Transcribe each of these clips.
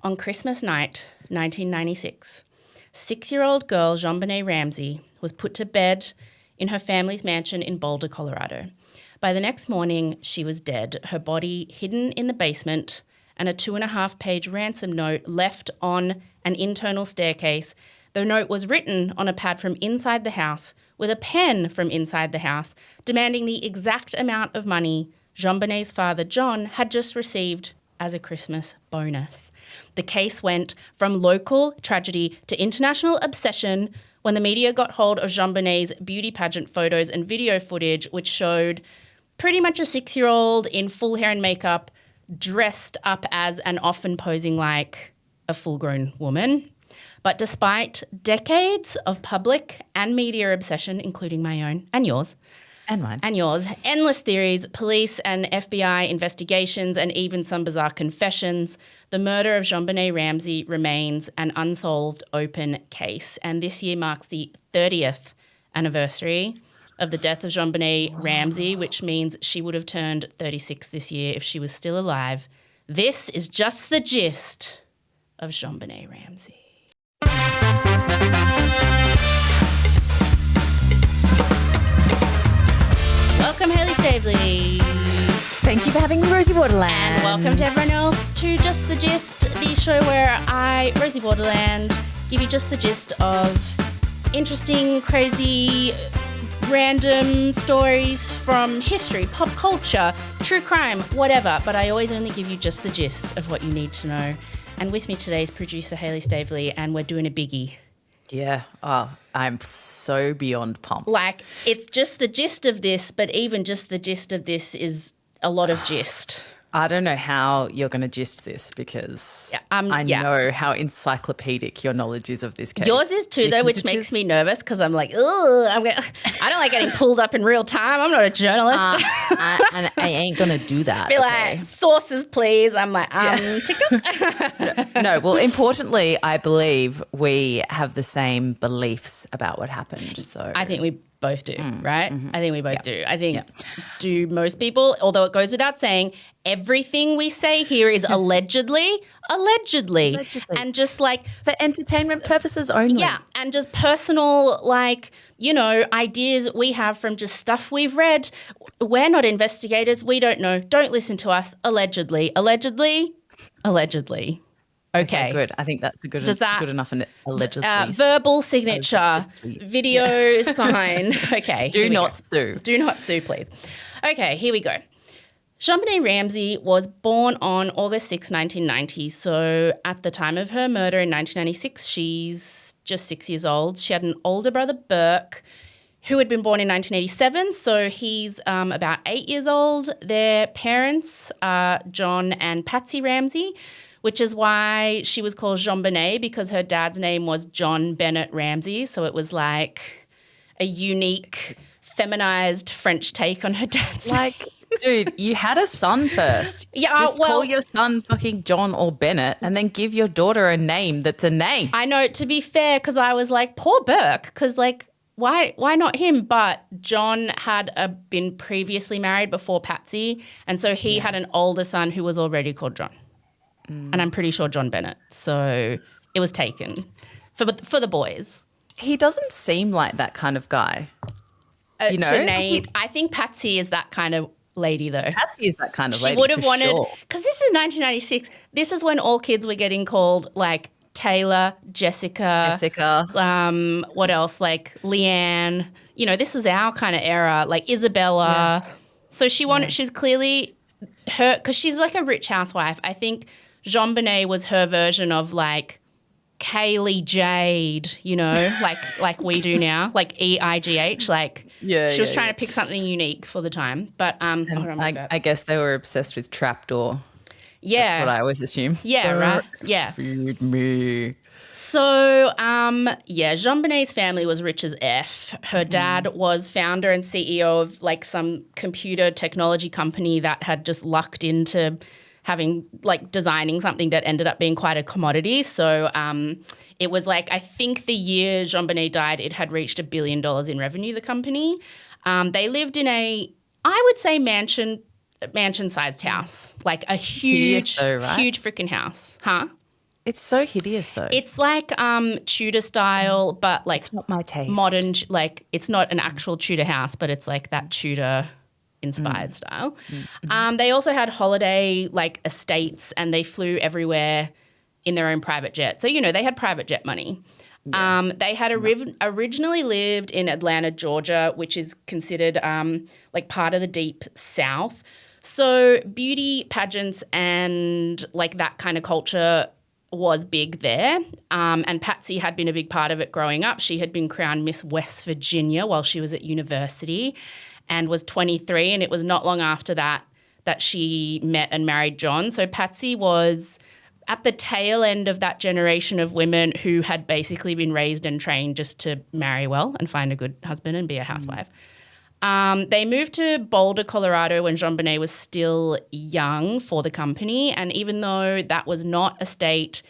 On Christmas night, 1996, 6-year-old girl JonBenét Ramsey was put to bed in her family's mansion in Boulder, Colorado. By the next morning, she was dead, her body hidden in the basement, and a 2.5-page ransom note left on an internal staircase. The note was written on a pad from inside the house with a pen from inside the house, demanding the exact amount of money JonBenét's father, John, had just received as a Christmas bonus. The case went from local tragedy to international obsession when the media got hold of JonBenét's beauty pageant photos and video footage, which showed pretty much a 6-year-old in full hair and makeup, dressed up as and often posing like a full-grown woman. But despite decades of public and media obsession, including my own and yours, and mine. And yours. Endless theories, police and FBI investigations, and even some bizarre confessions. The murder of JonBenét Ramsey remains an unsolved open case. And this year marks the 30th anniversary of the death of JonBenét Ramsey, which means she would have turned 36 this year if she was still alive. This is just the gist of JonBenét Ramsey. Welcome, Hayley Stavely. Thank you for having me, Rosie Borderland. And welcome to everyone else to Just the Gist, the show where I, Rosie Borderland, give you just the gist of interesting, crazy, random stories from history, pop culture, true crime, whatever. But I always only give you just the gist of what you need to know. And with me today is producer Hayley Stavely, and we're doing a biggie. Yeah. Oh, I'm so beyond pumped. Like, it's just the gist of this, but even just the gist of this is a lot of gist. I don't know how you're going to gist this because I know how encyclopedic your knowledge is of this case. Yours is too, though, which makes me nervous because I'm like, I don't like getting pulled up in real time. I'm not a journalist. I ain't going to do that. Be like, sources, please. I'm like, TikTok. No, well, importantly, I believe we have the same beliefs about what happened. So I think we both do, right? Mm-hmm. I think we both do. I think do most people, although it goes without saying, everything we say here is allegedly, and just like for entertainment purposes only. Yeah, and just personal, like, ideas we have from just stuff we've read. We're not investigators. We don't know. Don't listen to us. Allegedly. Okay, good. I think that's good enough. Allegedly, verbal signature, video sign. Okay, do not sue. Do not sue, please. Okay, here we go. JonBenét Ramsey was born on August 6, 1990. So at the time of her murder in 1996, she's just 6 years old. She had an older brother, Burke, who had been born in 1987. So he's about 8 years old. Their parents are John and Patsy Ramsey, which is why she was called JonBenét, because her dad's name was JonBenét Ramsey. So it was like a unique, feminized French take on her dad's name. Dude, you had a son first. Yeah, Just call your son fucking John or Bennett and then give your daughter a name that's a name. I know, to be fair, because I was like, poor Burke, because like, why not him? But John had been previously married before Patsy, and so he had an older son who was already called John. And I'm pretty sure JonBenét. So it was taken for the boys. He doesn't seem like that kind of guy. To name, I think Patsy is that kind of lady, though. Patsy is that kind of lady. She would have wanted, because this is 1996. This is when all kids were getting called like Taylor, Jessica. What else? Like Leanne. This was our kind of era. Like Isabella. Yeah. So she wanted. She's clearly her, because she's like a rich housewife. I think JonBenét was her version of like Kaylee Jade, like we do now, like EIGH. Like she was trying to pick something unique for the time. But I guess they were obsessed with Trapdoor. Yeah. That's what I always assume. Yeah, right. Yeah. Feed me. So, JonBenét's family was rich as F. Her dad was founder and CEO of like some computer technology company that had just lucked into having like designing something that ended up being quite a commodity. So it was like, I think the year JonBenét died, it had reached $1 billion in revenue, the company. They lived in I would say mansion-sized house, like a huge freaking house. Huh? It's so hideous though. It's like Tudor style, but like it's not my taste. Modern, like it's not an actual Tudor house, but it's like that Tudor inspired style. They also had holiday like estates, and they flew everywhere in their own private jet. So, they had private jet money. Yeah. They had originally lived in Atlanta, Georgia, which is considered like part of the Deep South. So beauty pageants and like that kind of culture was big there. And Patsy had been a big part of it growing up. She had been crowned Miss West Virginia while she was at university and was 23. And it was not long after that she met and married John. So Patsy was at the tail end of that generation of women who had basically been raised and trained just to marry well and find a good husband and be a housewife. They moved to Boulder, Colorado when JonBenét was still young for the company. And even though that was not a state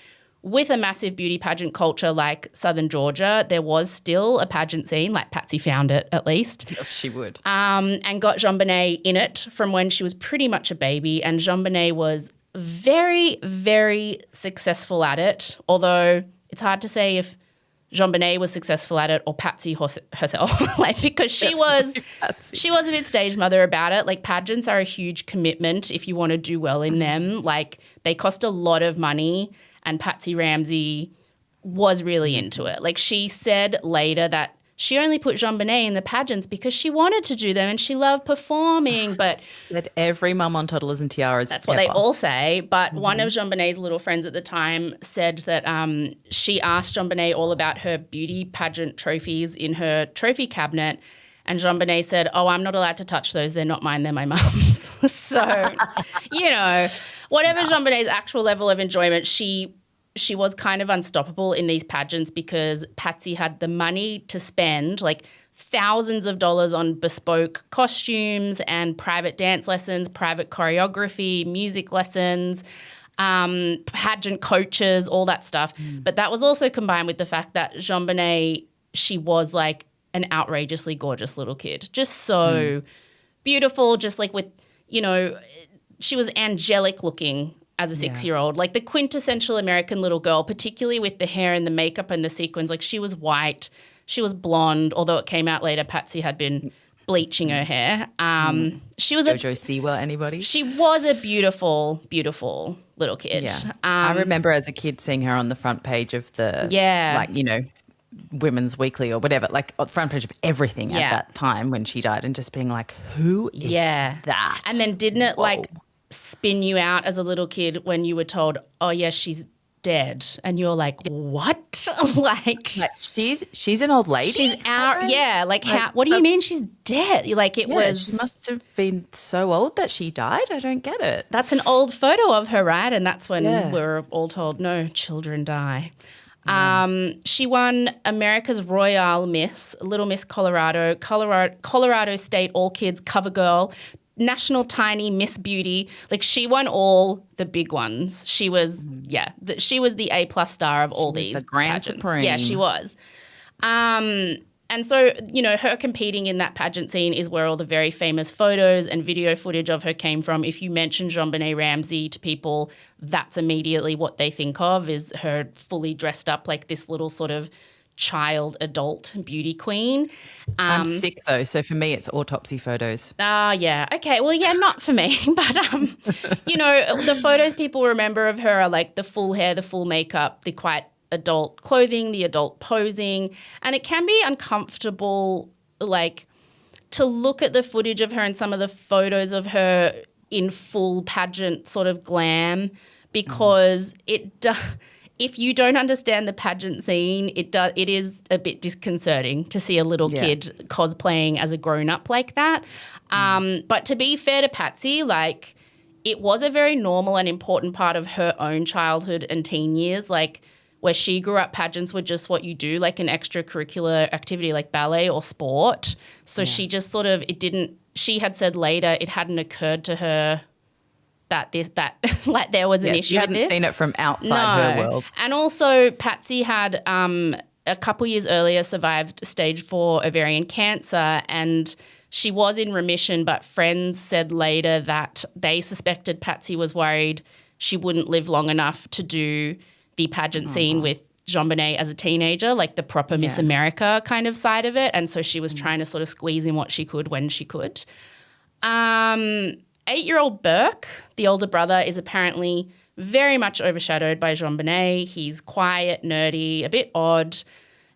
with a massive beauty pageant culture like Southern Georgia, there was still a pageant scene, like Patsy found it at least. Yes, she would. And got JonBenét in it from when she was pretty much a baby. And JonBenét was very, very successful at it, although it's hard to say if JonBenét was successful at it or Patsy herself, like because she was a bit stage mother about it. Like pageants are a huge commitment if you want to do well in them. Like they cost a lot of money, and Patsy Ramsey was really into it. Like she said later that she only put JonBenét in the pageants because she wanted to do them and she loved performing. But said every mum on Toddlers and Tiaras. That's what they all say. But one of JonBenét's little friends at the time said that she asked JonBenét all about her beauty pageant trophies in her trophy cabinet. And JonBenét said, "Oh, I'm not allowed to touch those. They're not mine. They're my mum's." So, whatever JonBenét's actual level of enjoyment, she was kind of unstoppable in these pageants because Patsy had the money to spend like thousands of dollars on bespoke costumes and private dance lessons, private choreography, music lessons, pageant coaches, all that stuff. But that was also combined with the fact that JonBenét, she was like an outrageously gorgeous little kid, just so beautiful, just like with, she was angelic looking as a 6-year-old, like the quintessential American little girl, particularly with the hair and the makeup and the sequins. Like she was white, she was blonde, although it came out later Patsy had been bleaching her hair. She was Jojo Siwa, anybody? She was a beautiful, beautiful little kid. Yeah. I remember as a kid seeing her on the front page of the, Women's Weekly or whatever, like on the front page of everything at that time when she died, and just being like, who is that? And then didn't it like spin you out as a little kid when you were told, oh yeah, she's dead, and you're like, what? like she's an old lady. She's out. How? What do you mean she's dead? Like it was. She must have been so old that she died. I don't get it. That's an old photo of her, right? And that's when we're all told, no, children die. She won America's Royale Miss, Little Miss Colorado State All Kids Cover Girl, National Tiny Miss Beauty. Like she won all the big ones. She was, she was the A+ star of all these the grand pageants. supreme. Yeah, she was. And so, her competing in that pageant scene is where all the very famous photos and video footage of her came from. If you mention JonBenét Ramsey to people, that's immediately what they think of, is her fully dressed up like this little sort of child adult beauty queen. I'm sick though, so for me it's autopsy photos. Yeah. Okay. Well, yeah, not for me. But the photos people remember of her are like the full hair, the full makeup, the quite adult clothing, the adult posing. And it can be uncomfortable, like, to look at the footage of her and some of the photos of her in full pageant sort of glam, because if you don't understand the pageant scene, it is a bit disconcerting to see a little kid cosplaying as a grown-up like that. But to be fair to Patsy, like, it was a very normal and important part of her own childhood and teen years. Like, where she grew up, pageants were just what you do, like an extracurricular activity like ballet or sport. So she just sort of, she had said later it hadn't occurred to her that like there was an issue with this. You hadn't seen it from outside her world. And also Patsy had a couple years earlier survived stage 4 ovarian cancer, and she was in remission, but friends said later that they suspected Patsy was worried she wouldn't live long enough to do the pageant scene with JonBenét as a teenager, like the proper Miss America kind of side of it. And so she was trying to sort of squeeze in what she could when she could. 8-year-old Burke, the older brother, is apparently very much overshadowed by JonBenét. He's quiet, nerdy, a bit odd.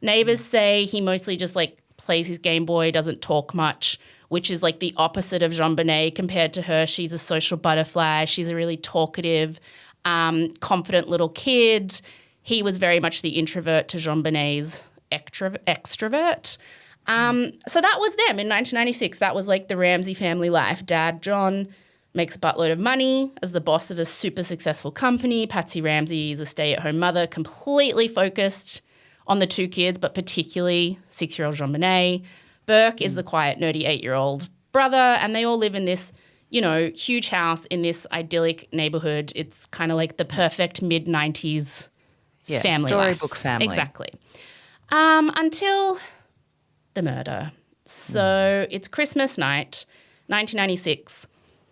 Neighbours say he mostly just like plays his Game Boy, doesn't talk much, which is like the opposite of JonBenét compared to her. She's a social butterfly. She's a really talkative, confident little kid. He was very much the introvert to JonBenét's extrovert. So that was them in 1996. That was like the Ramsey family life. Dad, John, makes a buttload of money as the boss of a super successful company. Patsy Ramsey is a stay-at-home mother, completely focused on the 2 kids, but particularly 6-year-old JonBenét. Burke is the quiet, nerdy 8-year-old brother, and they all live in this, you know, huge house in this idyllic neighborhood. It's kind of like the perfect mid-90s family storybook life. family. Exactly. Until the murder. So it's Christmas night, 1996.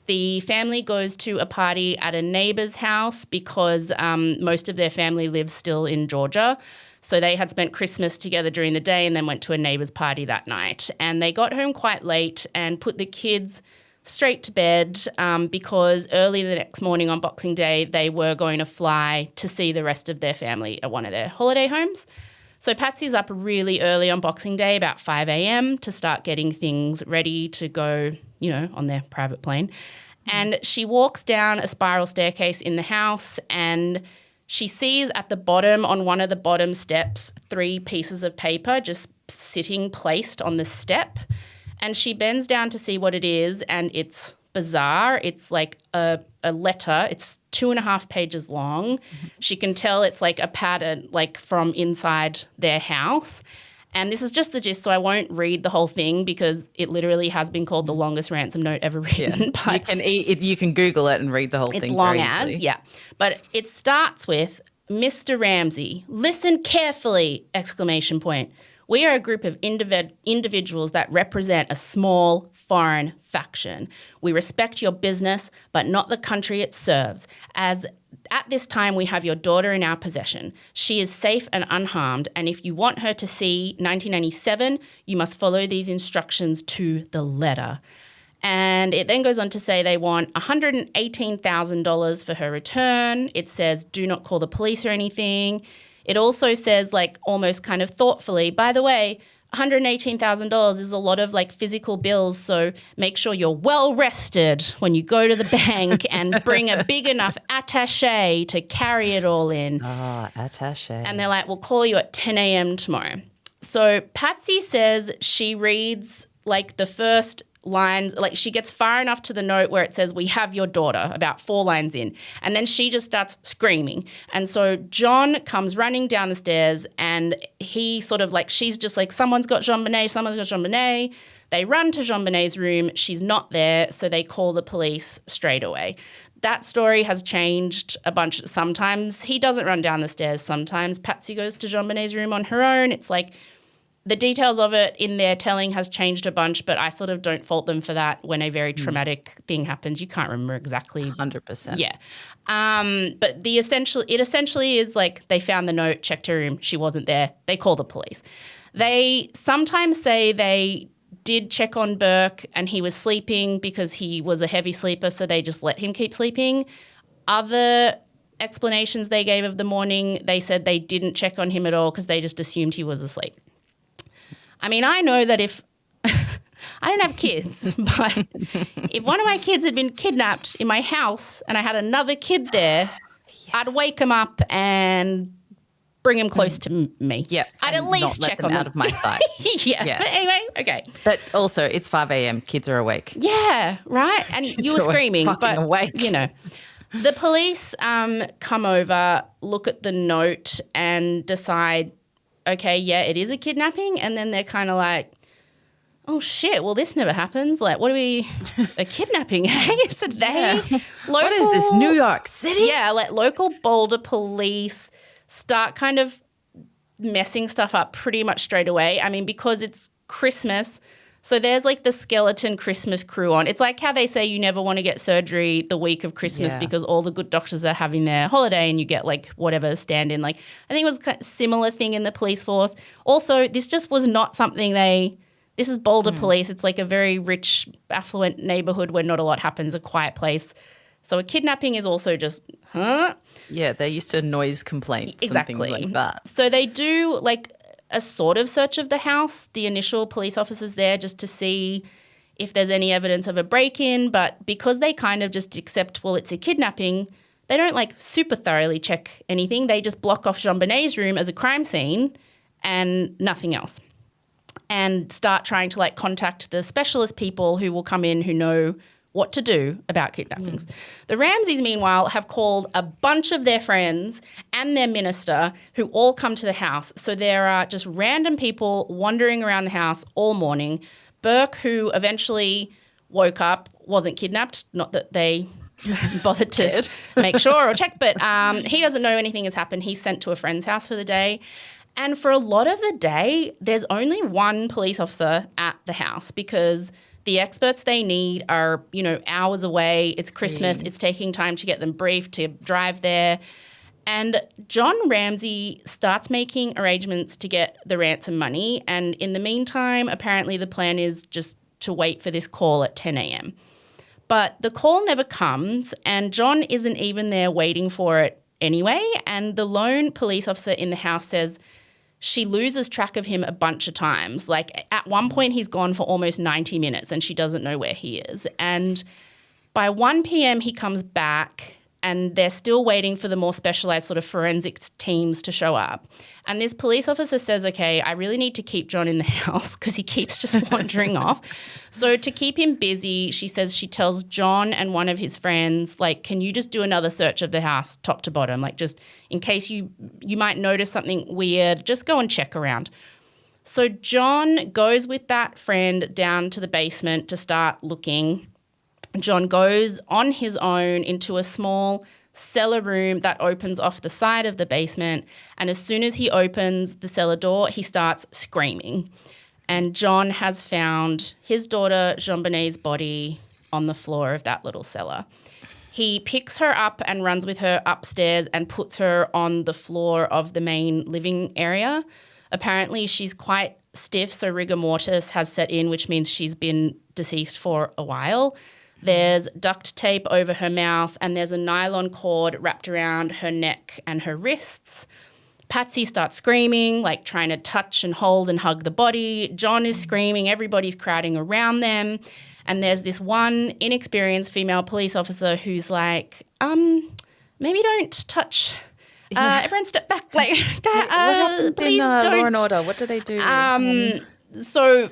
The family goes to a party at a neighbour's house because most of their family lives still in Georgia. So they had spent Christmas together during the day and then went to a neighbour's party that night. And they got home quite late and put the kids straight to bed because early the next morning on Boxing Day, they were going to fly to see the rest of their family at one of their holiday homes. So Patsy's up really early on Boxing Day, about 5 a.m, to start getting things ready to go, you know, on their private plane. And she walks down a spiral staircase in the house and she sees at the bottom, on one of the bottom steps, 3 pieces of paper just sitting placed on the step. And she bends down to see what it is, and it's bizarre. It's like a letter. It's 2.5 pages long. She can tell it's like a pattern, like from inside their house. And this is just the gist, so I won't read the whole thing because it literally has been called the longest ransom note ever written. Yeah. But you can Google it and read the whole thing. It's long as, yeah. But it starts with, Mr. Ramsey, listen carefully, ! We are a group of individuals that represent a small foreign faction. We respect your business, but not the country it serves. As at this time, we have your daughter in our possession. She is safe and unharmed, and if you want her to see 1997, you must follow these instructions to the letter. And it then goes on to say they want $118,000 for her return. It says, do not call the police or anything. It also says, like, almost kind of thoughtfully, by the way, $118,000 is a lot of like physical bills, so make sure you're well rested when you go to the bank and bring a big enough attaché to carry it all in. Ah, attaché. And they're like, we'll call you at 10 a.m. tomorrow. So Patsy says she reads like the first lines, like she gets far enough to the note where it says, we have your daughter, about 4 lines in. And then she just starts screaming. And so John comes running down the stairs and he sort of like, she's just like, someone's got JonBenét. They run to JonBenét's room. She's not there. So they call the police straight away. That story has changed a bunch. Sometimes he doesn't run down the stairs. Sometimes Patsy goes to JonBenét's room on her own. It's like, the details of it in their telling has changed a bunch, but I sort of don't fault them for that when a very traumatic thing happens. You can't remember exactly. 100%. Yeah. But it essentially is like they found the note, checked her room, she wasn't there. They call the police. They sometimes say they did check on Burke and he was sleeping because he was a heavy sleeper, so they just let him keep sleeping. Other explanations they gave of the morning, they said they didn't check on him at all because they just assumed he was asleep. I mean, I know that if I don't have kids, but if one of my kids had been kidnapped in my house and I had another kid there, I'd wake him up and bring him close to me. Yeah. I'd at least check on him. Out of my sight. Yeah. But anyway, okay. But also, it's 5 a.m. Kids are awake. Yeah, right? And you were screaming, but, awake. You know. The police come over, look at the note and decide, okay, yeah, it is a kidnapping. And then they're kind of like, oh, shit, well, this never happens. Like, what are we – a kidnapping, hey? So they local – what is this, New York City? Yeah, like local Boulder police start kind of messing stuff up pretty much straight away. I mean, because it's Christmas, So there's like the skeleton Christmas crew on. It's like how they say you never want to get surgery the week of Christmas because all the good doctors are having their holiday and you get like whatever stand-in. Like I think it was kind of similar thing in the police force. Also, this just was not something this is Boulder Police. It's like a very rich, affluent neighborhood where not a lot happens, a quiet place. So a kidnapping is also just, Yeah, they're used to noise complaints and things like that. So they do like a sort of search of the house, the initial police officers there, just to see if there's any evidence of a break-in. But because they kind of just accept, well, it's a kidnapping, they don't like super thoroughly check anything. They just block off JonBenét's room as a crime scene and nothing else, and start trying to like contact the specialist people who will come in who know what to do about kidnappings. The Ramseys, meanwhile, have called a bunch of their friends and their minister who all come to the house. So there are just random people wandering around the house all morning. Burke, who eventually woke up, wasn't kidnapped, not that they bothered to make sure or check, but he doesn't know anything has happened. He's sent to a friend's house for the day. And for a lot of the day, there's only one police officer at the house because the experts they need are, hours away. It's Christmas. It's taking time to get them briefed, to drive there. And John Ramsey starts making arrangements to get the ransom money. And in the meantime, apparently the plan is just to wait for this call at 10 a.m. But the call never comes, and John isn't even there waiting for it anyway. And the lone police officer in the house says she loses track of him a bunch of times. Like at one point he's gone for almost 90 minutes and she doesn't know where he is. And by 1 p.m. he comes back and they're still waiting for the more specialized sort of forensics teams to show up. And this police officer says, okay, I really need to keep John in the house because he keeps just wandering off. So to keep him busy, she says she tells John and one of his friends, like, can you just do another search of the house top to bottom? Like just in case you might notice something weird, just go and check around. So John goes with that friend down to the basement to start looking. John goes on his own into a small cellar room that opens off the side of the basement, and as soon as he opens the cellar door, he starts screaming. And John has found his daughter JonBenét's body on the floor of that little cellar. He picks her up and runs with her upstairs and puts her on the floor of the main living area. Apparently she's quite stiff, so rigor mortis has set in, which means she's been deceased for a while. There's duct tape over her mouth and there's a nylon cord wrapped around her neck and her wrists. Patsy starts screaming, like trying to touch and hold and hug the body. John is screaming. Everybody's crowding around them. And there's this one inexperienced female police officer who's like, maybe don't touch. Everyone step back. Like, please don't. Law and Order, what do they do? So,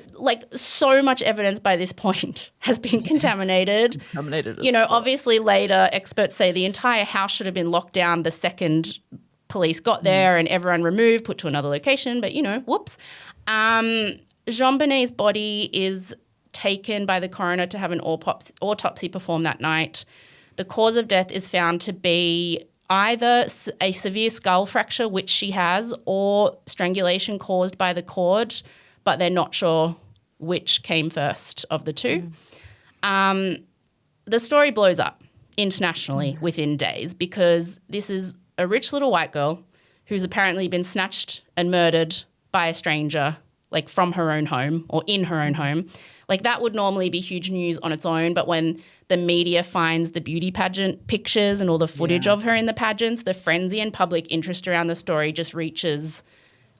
so much evidence by this point has been contaminated. Obviously later experts say the entire house should have been locked down the second police got there and everyone removed, put to another location, but, whoops. JonBenét's body is taken by the coroner to have an autopsy performed that night. The cause of death is found to be either a severe skull fracture, which she has, or strangulation caused by the cord, but they're not sure which came first of the two. The story blows up internationally within days because this is a rich little white girl who's apparently been snatched and murdered by a stranger, like from her own home or in her own home. Like that would normally be huge news on its own, but when the media finds the beauty pageant pictures and all the footage of her in the pageants, the frenzy and public interest around the story just reaches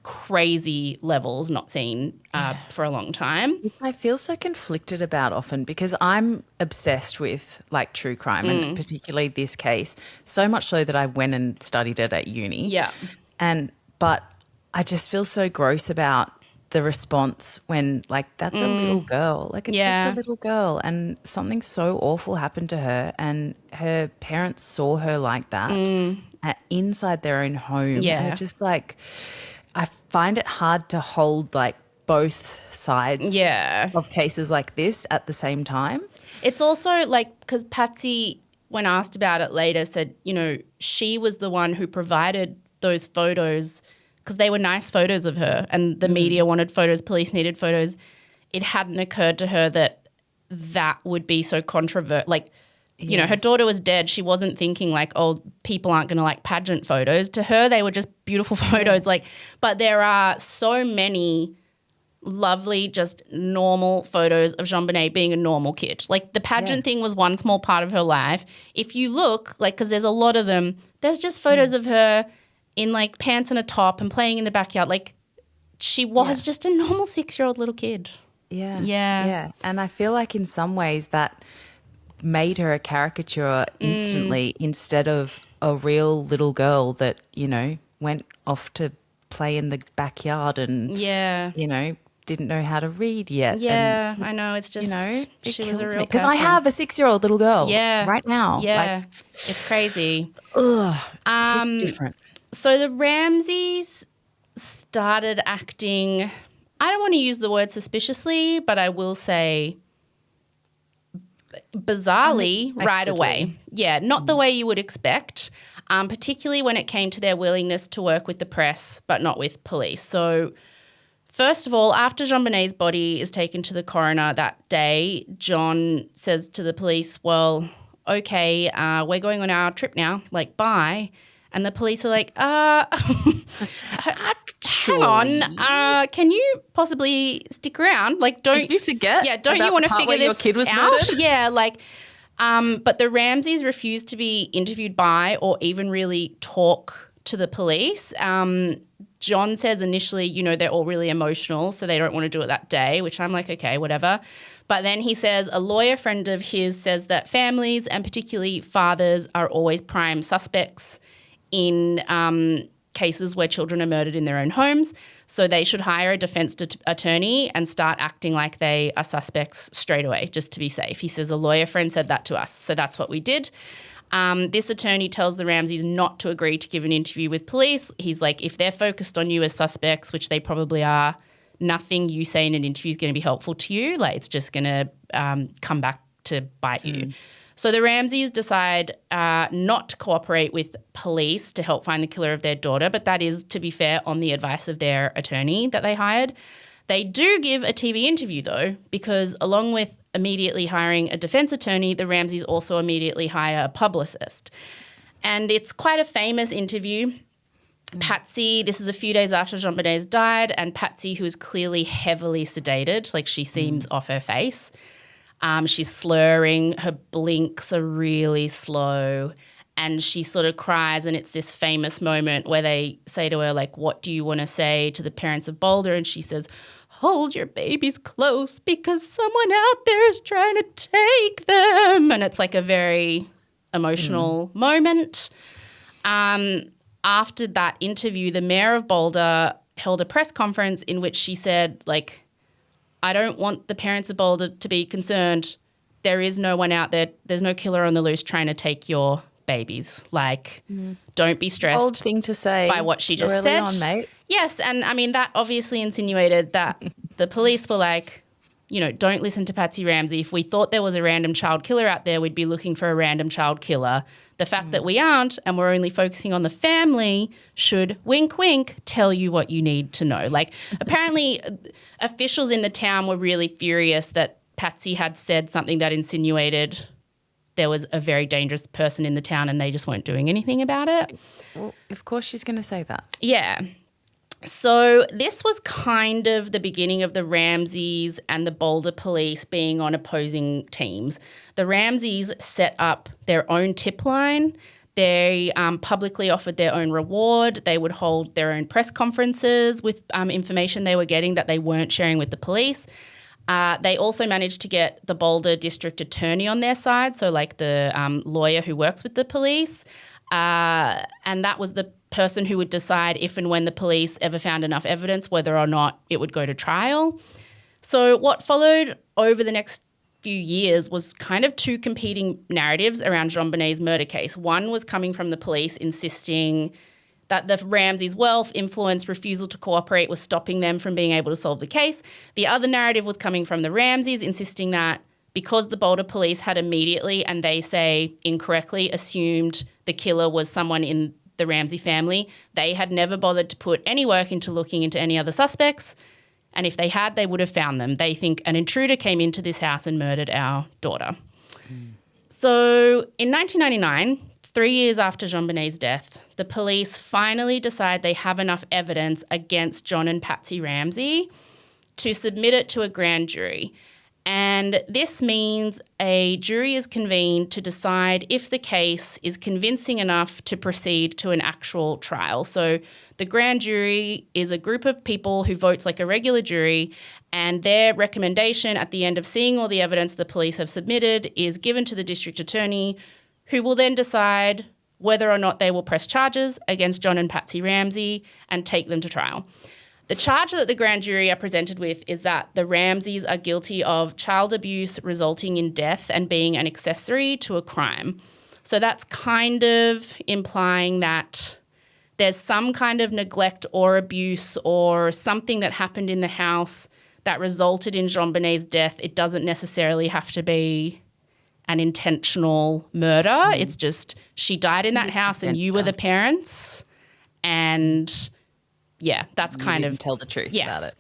crazy levels not seen for a long time. I feel so conflicted about often because I'm obsessed with true crime and particularly this case, so much so that I went and studied it at uni. Yeah. But I just feel so gross about the response when that's a little girl, it's just a little girl and something so awful happened to her and her parents saw her like that inside their own home. Yeah. And it's just I find it hard to hold both sides of cases like this at the same time. It's also because Patsy, when asked about it later, said, she was the one who provided those photos because they were nice photos of her and the media wanted photos, police needed photos. it hadn't occurred to her that would be so controversial. Like, you know, her daughter was dead. She wasn't thinking like, oh, people aren't going to like pageant photos. To her, they were just beautiful photos. Like, but there are so many lovely, just normal photos of JonBenét being a normal kid. Like the pageant thing was one small part of her life. If you look, like, because there's a lot of them, there's just photos of her in like pants and a top and playing in the backyard. Like she was just a normal 6-year-old little kid. Yeah. Yeah. Yeah. And I feel like in some ways that made her a caricature instantly instead of a real little girl that, you know, went off to play in the backyard and, you know, didn't know how to read yet. Yeah, and I know. It's just, you know, she was a real because I have a 6-year-old little girl right now. Yeah, like, it's crazy. It's different. So the Ramseys started acting, I don't want to use the word suspiciously, but I will say bizarrely right away. Yeah, not the way you would expect, particularly when it came to their willingness to work with the press but not with police. So first of all, after JonBenét's body is taken to the coroner that day, John says to the police, well, okay, we're going on our trip now, like, bye. And the police are like, hang on, can you possibly stick around? Like, Did you forget? Yeah, don't you want to figure this your kid was out? murdered? Yeah, like, but the Ramseys refused to be interviewed by or even really talk to the police. John says initially, you know, they're all really emotional, so they don't want to do it that day, which I'm like, okay, whatever. But then he says a lawyer friend of his says that families and particularly fathers are always prime suspects in cases where children are murdered in their own homes. So they should hire a defense attorney and start acting like they are suspects straight away, just to be safe. He says a lawyer friend said that to us. So that's what we did. This attorney tells the Ramseys not to agree to give an interview with police. He's like, if they're focused on you as suspects, which they probably are, nothing you say in an interview is going to be helpful to you. Like, it's just going to come back to bite you. So the Ramseys decide not to cooperate with police to help find the killer of their daughter, but that is, to be fair, on the advice of their attorney that they hired. They do give a TV interview, though, because along with immediately hiring a defense attorney, the Ramseys also immediately hire a publicist. And it's quite a famous interview. Patsy, this is a few days after JonBenét's died, and Patsy, who is clearly heavily sedated, like she seems off her face. She's slurring, her blinks are really slow, and she sort of cries, and it's this famous moment where they say to her, like, what do you want to say to the parents of Boulder? And she says, hold your babies close because someone out there is trying to take them. And it's like a very emotional moment. After that interview, the mayor of Boulder held a press conference in which she said, like, I don't want the parents of Boulder to be concerned. There is no one out there. There's no killer on the loose trying to take your babies. Like, don't be stressed. Old thing to say by what she so just said. On, mate. Yes, and I mean that obviously insinuated that the police were like, you know, don't listen to Patsy Ramsey. If we thought there was a random child killer out there, we'd be looking for a random child killer. The fact that we aren't and we're only focusing on the family should, wink, wink, tell you what you need to know. Like, apparently officials in the town were really furious that Patsy had said something that insinuated there was a very dangerous person in the town and they just weren't doing anything about it. Well, of course she's going to say that. Yeah. So this was kind of the beginning of the Ramseys and the Boulder police being on opposing teams. The Ramseys set up their own tip line. They publicly offered their own reward. They would hold their own press conferences with information they were getting that they weren't sharing with the police. They also managed to get the Boulder district attorney on their side, so like the lawyer who works with the police. And that was the person who would decide if and when the police ever found enough evidence whether or not it would go to trial. So what followed over the next few years was kind of two competing narratives around JonBenét's murder case. One was coming from the police insisting that the Ramseys' wealth, influence, refusal to cooperate was stopping them from being able to solve the case. The other narrative was coming from the Ramseys, insisting that because the Boulder police had immediately, and they say incorrectly, assumed the killer was someone in the Ramsey family, they had never bothered to put any work into looking into any other suspects. And if they had, they would have found them. They think an intruder came into this house and murdered our daughter. So in 1999, 3 years after JonBenét's death, the police finally decide they have enough evidence against John and Patsy Ramsey to submit it to a grand jury. And this means a jury is convened to decide if the case is convincing enough to proceed to an actual trial. So the grand jury is a group of people who votes like a regular jury, and their recommendation at the end of seeing all the evidence the police have submitted is given to the district attorney, who will then decide whether or not they will press charges against John and Patsy Ramsey and take them to trial. The charge that the grand jury are presented with is that the Ramseys are guilty of child abuse resulting in death and being an accessory to a crime. So that's kind of implying that there's some kind of neglect or abuse or something that happened in the house that resulted in JonBenét's death. It doesn't necessarily have to be an intentional murder. It's just she died in that house and you were the parents, and yeah, that's kind of tell the truth about it.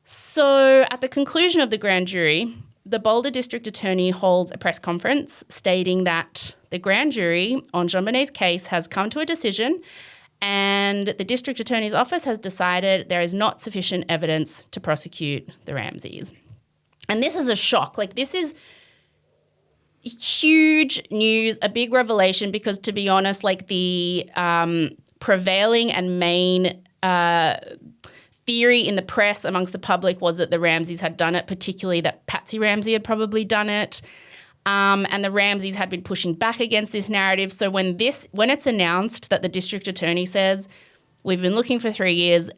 So at the conclusion of the grand jury, the Boulder District Attorney holds a press conference stating that the grand jury on JonBenét's case has come to a decision, and the District Attorney's office has decided there is not sufficient evidence to prosecute the Ramseys. And this is a shock. Like, this is huge news, a big revelation, because to be honest, like the prevailing and main theory in the press amongst the public was that the Ramseys had done it, particularly that Patsy Ramsey had probably done it. And the Ramseys had been pushing back against this narrative. So when it's announced that the district attorney says, we've been looking for 3 years,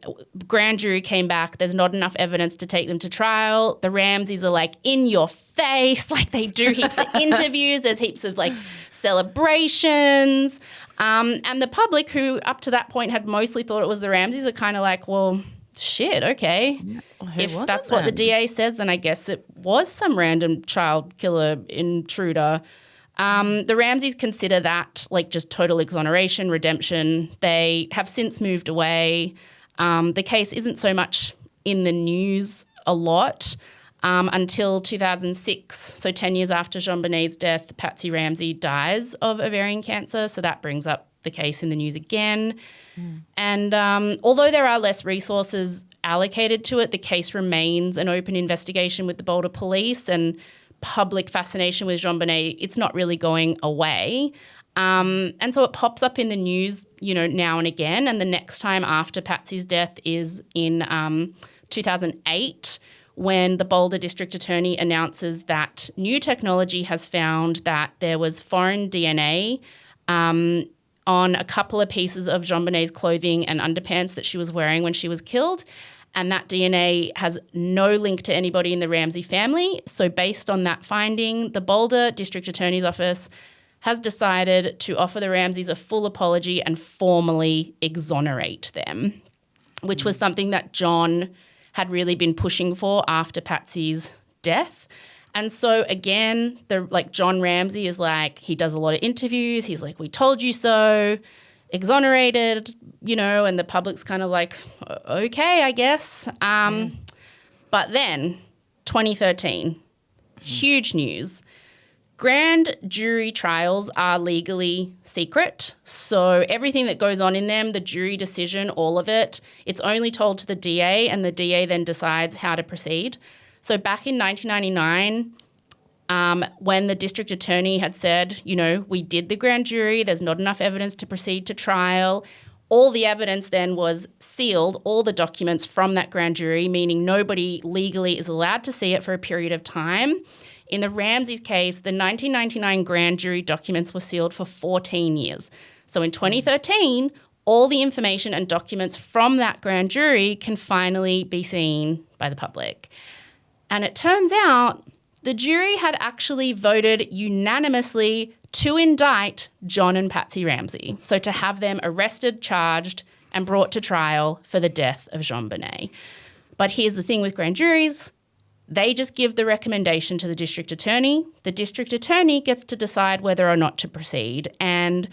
grand jury came back, there's not enough evidence to take them to trial, the Ramseys are like in your face, like they do heaps of interviews, there's heaps of like celebrations. And the public, who up to that point had mostly thought it was the Ramseys, are kind of like, well, shit, okay. If that's what the DA says, then I guess it was some random child killer intruder. The Ramseys consider that like just total exoneration, redemption. They have since moved away. The case isn't so much in the news a lot until 2006. So 10 years after JonBenét's death, Patsy Ramsey dies of ovarian cancer. So that brings up the case in the news again. And although there are less resources allocated to it, the case remains an open investigation with the Boulder Police, and public fascination with JonBenét, it's not really going away. And so it pops up in the news, now and again. And the next time after Patsy's death is in 2008, when the Boulder District Attorney announces that new technology has found that there was foreign DNA on a couple of pieces of JonBenét's clothing and underpants that she was wearing when she was killed. And that DNA has no link to anybody in the Ramsey family. So based on that finding, the Boulder District Attorney's Office has decided to offer the Ramseys a full apology and formally exonerate them, which was something that John had really been pushing for after Patsy's death. And so again, John Ramsey is like, he does a lot of interviews. He's like, we told you so, exonerated, and the public's kind of like, okay, I guess. But then 2013, huge news. Grand jury trials are legally secret. So everything that goes on in them, the jury decision, all of it, it's only told to the DA, and the DA then decides how to proceed. So back in 1999, when the district attorney had said, we did the grand jury, there's not enough evidence to proceed to trial, all the evidence then was sealed, all the documents from that grand jury, meaning nobody legally is allowed to see it for a period of time. In the Ramsey's case, the 1999 grand jury documents were sealed for 14 years. So in 2013, all the information and documents from that grand jury can finally be seen by the public. And it turns out the jury had actually voted unanimously to indict John and Patsy Ramsey, so to have them arrested, charged, and brought to trial for the death of JonBenét. But here's the thing with grand juries. They just give the recommendation to the district attorney. The district attorney gets to decide whether or not to proceed. And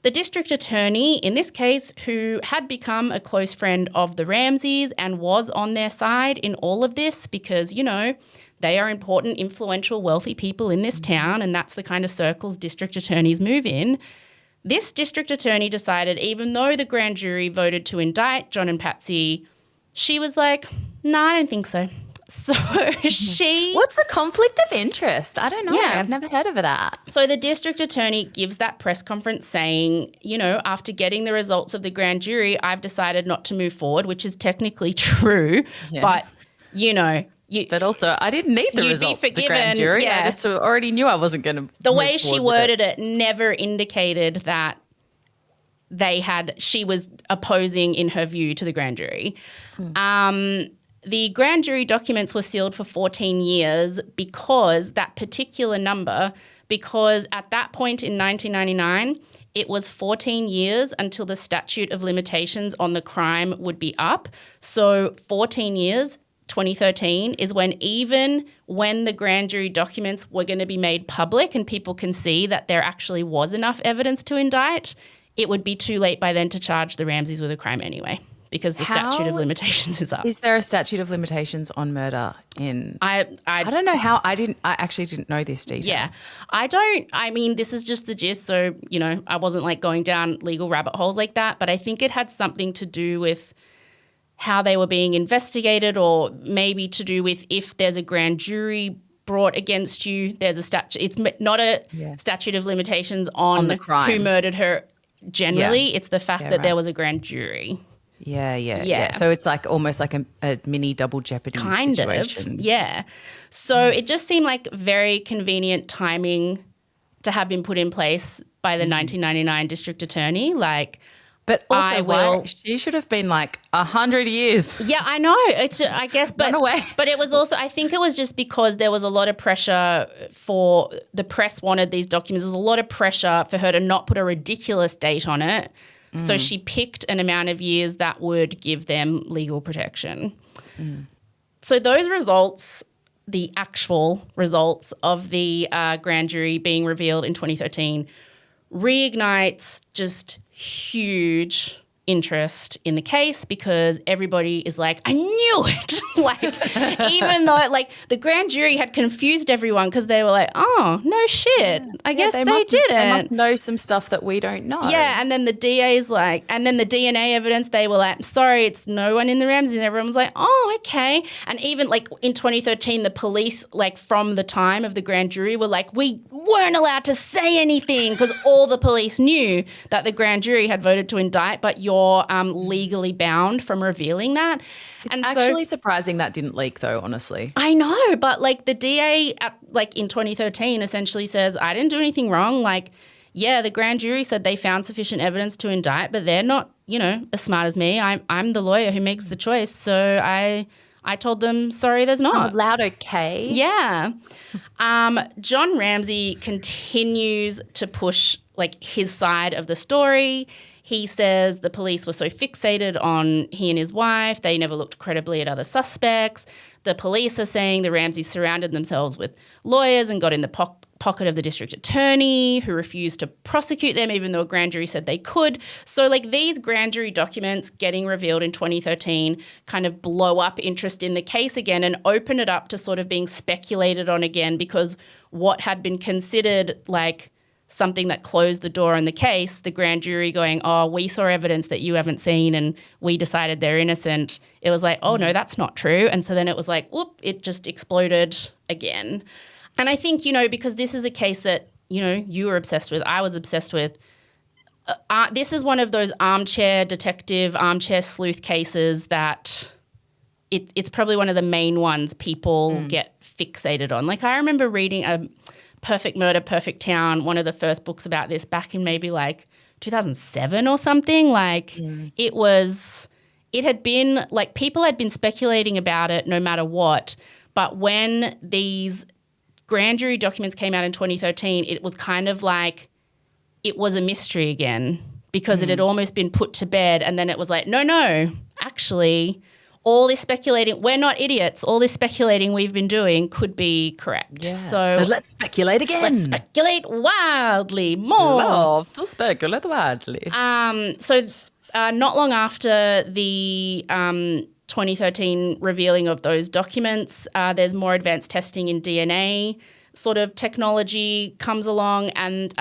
The district attorney in this case, who had become a close friend of the Ramseys and was on their side in all of this because, they are important, influential, wealthy people in this town, and that's the kind of circles district attorneys move in. This district attorney decided, even though the grand jury voted to indict John and Patsy, she was like, no, I don't think so. So she... What's a conflict of interest? I don't know. Yeah. I've never heard of that. So the district attorney gives that press conference saying, after getting the results of the grand jury, I've decided not to move forward, which is technically true. Yeah. But, but also, I didn't need the results of the grand jury. Yeah. I just already knew I wasn't going to. The way she worded it never indicated that she was opposing, in her view, to the grand jury. The grand jury documents were sealed for 14 years because at that point in 1999, it was 14 years until the statute of limitations on the crime would be up. So 14 years, 2013, is even when the grand jury documents were going to be made public and people can see that there actually was enough evidence to indict, it would be too late by then to charge the Ramseys with a crime anyway, because the statute of limitations is up. Is there a statute of limitations on murder in... I don't know how. I actually didn't know this detail. Yeah. This is just the gist, so, I wasn't going down legal rabbit holes like that, but I think it had something to do with how they were being investigated, or maybe to do with if there's a grand jury brought against you, there's a statute. It's not a statute of limitations on the crime. Who murdered her generally. Yeah. It's the fact that there was a grand jury. Yeah. So it's almost like a mini double jeopardy situation. Yeah. So it just seemed like very convenient timing to have been put in place by the 1999 district attorney. But also, she should have been 100 years. Yeah, I know. I guess, but it was also, I think it was just because there was a lot of pressure for the press wanted these documents. There was a lot of pressure for her to not put a ridiculous date on it. So she picked an amount of years that would give them legal protection. So those results, the actual results of the grand jury being revealed in 2013, reignites just huge interest in the case because everybody is like, I knew it. Even though the grand jury had confused everyone because they were like, oh, no shit. I guess they didn't. They must know some stuff that we don't know. Yeah, and then the DA's and then the DNA evidence, they were like, sorry, it's no one in the Ramsey. And everyone was like, oh, okay. And even in 2013, the police, from the time of the grand jury were like, we weren't allowed to say anything because all the police knew that the grand jury had voted to indict, but you're legally bound from revealing that. It's actually surprising that didn't leak though, honestly. I know, but the DA in 2013 essentially says, I didn't do anything wrong. The grand jury said they found sufficient evidence to indict, but they're not, as smart as me. I'm the lawyer who makes the choice. So I told them, sorry, there's not. I'm allowed, okay. Yeah. John Ramsey continues to push his side of the story. He says the police were so fixated on he and his wife, they never looked credibly at other suspects. The police are saying the Ramseys surrounded themselves with lawyers and got in the pocket of the district attorney who refused to prosecute them even though a grand jury said they could. So these grand jury documents getting revealed in 2013 kind of blow up interest in the case again and open it up to sort of being speculated on again because what had been considered something that closed the door on the case, the grand jury going, oh, we saw evidence that you haven't seen and we decided they're innocent. It was oh, no, that's not true. And so then it was whoop, it just exploded again. And I think, because this is a case that, you were obsessed with, I was obsessed with, this is one of those armchair detective, armchair sleuth cases that it's probably one of the main ones people get fixated on. I remember reading Perfect Murder, Perfect Town, one of the first books about this back in maybe 2007 or something. It had been people had been speculating about it no matter what. But when these grand jury documents came out in 2013, it was kind of it was a mystery again because it had almost been put to bed. And then it was no, actually, all this speculating, we're not idiots. All this speculating we've been doing could be correct. Yeah. So let's speculate again. Let's speculate wildly more. Love to speculate wildly. Not long after the 2013 revealing of those documents, there's more advanced testing in DNA sort of technology comes along, and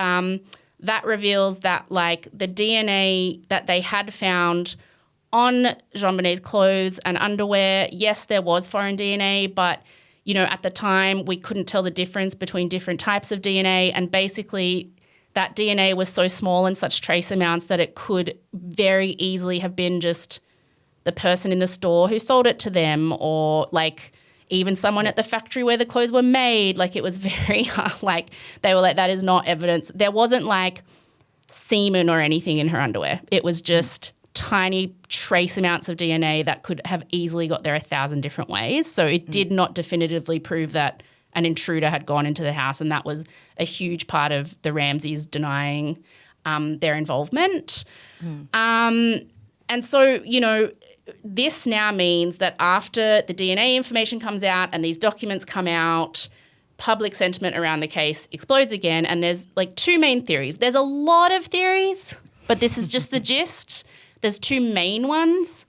that reveals that like the DNA that they had found on JonBenét's clothes and underwear, yes, there was foreign DNA, but at the time we couldn't tell the difference between different types of DNA, and basically that DNA was so small in such trace amounts that it could very easily have been just the person in the store who sold it to them, or like even someone at the factory where the clothes were made. Like it was very like they were like, that is not evidence. There wasn't like semen or anything in her underwear. It was just tiny trace amounts of DNA that could have easily got there 1,000 different ways. So it did not definitively prove that an intruder had gone into the house, and that was a huge part of the Ramseys denying their involvement. And so, this now means that after the DNA information comes out and these documents come out, public sentiment around the case explodes again, and there's like two main theories. There's a lot of theories, but this is just the gist. There's two main ones.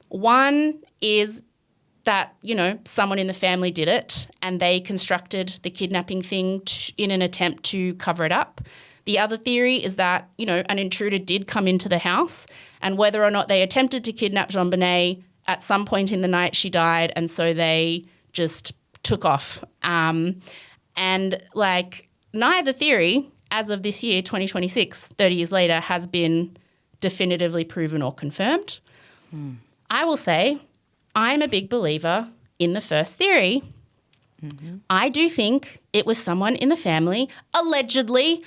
One is that, someone in the family did it and they constructed the kidnapping thing in an attempt to cover it up. The other theory is that, an intruder did come into the house, and whether or not they attempted to kidnap JonBenét, at some point in the night she died, and so they just took off. And like neither theory, as of this year, 2026, 30 years later, has been definitively proven or confirmed. I will say I'm a big believer in the first theory. I do think it was someone in the family, allegedly.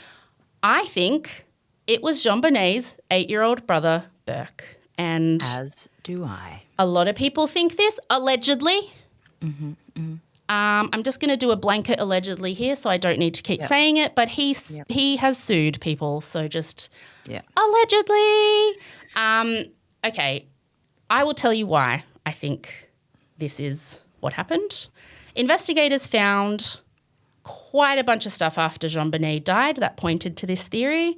I think it was JonBenét's 8-year-old brother, Burke. And as do I. A lot of people think this, allegedly. I'm just going to do a blanket allegedly here, so I don't need to keep saying it, but he has sued people, so just allegedly. Okay, I will tell you why I think this is what happened. Investigators found quite a bunch of stuff after JonBenét died that pointed to this theory.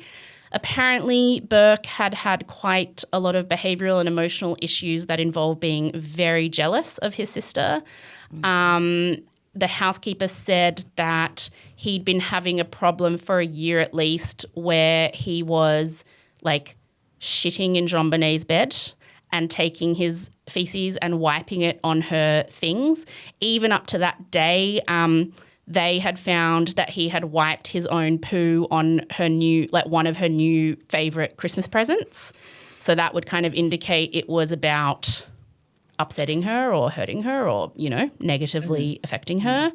Apparently, Burke had quite a lot of behavioural and emotional issues that involved being very jealous of his sister. The housekeeper said that he'd been having a problem for a year at least where he was like shitting in JonBenét's bed and taking his feces and wiping it on her things. Even up to that day, they had found that he had wiped his own poo on her one of her new favourite Christmas presents. So that would kind of indicate it was about upsetting her or hurting her or, negatively affecting her.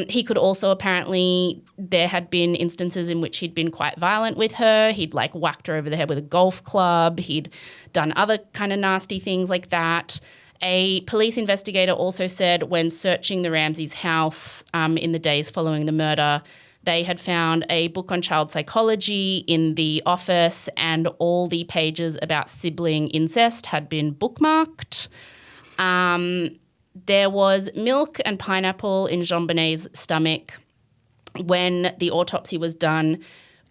He could also apparently, there had been instances in which he'd been quite violent with her. He'd like whacked her over the head with a golf club. He'd done other kind of nasty things like that. A police investigator also said when searching the Ramseys' house in the days following the murder, they had found a book on child psychology in the office, and all the pages about sibling incest had been bookmarked. There was milk and pineapple in JonBenét's stomach when the autopsy was done,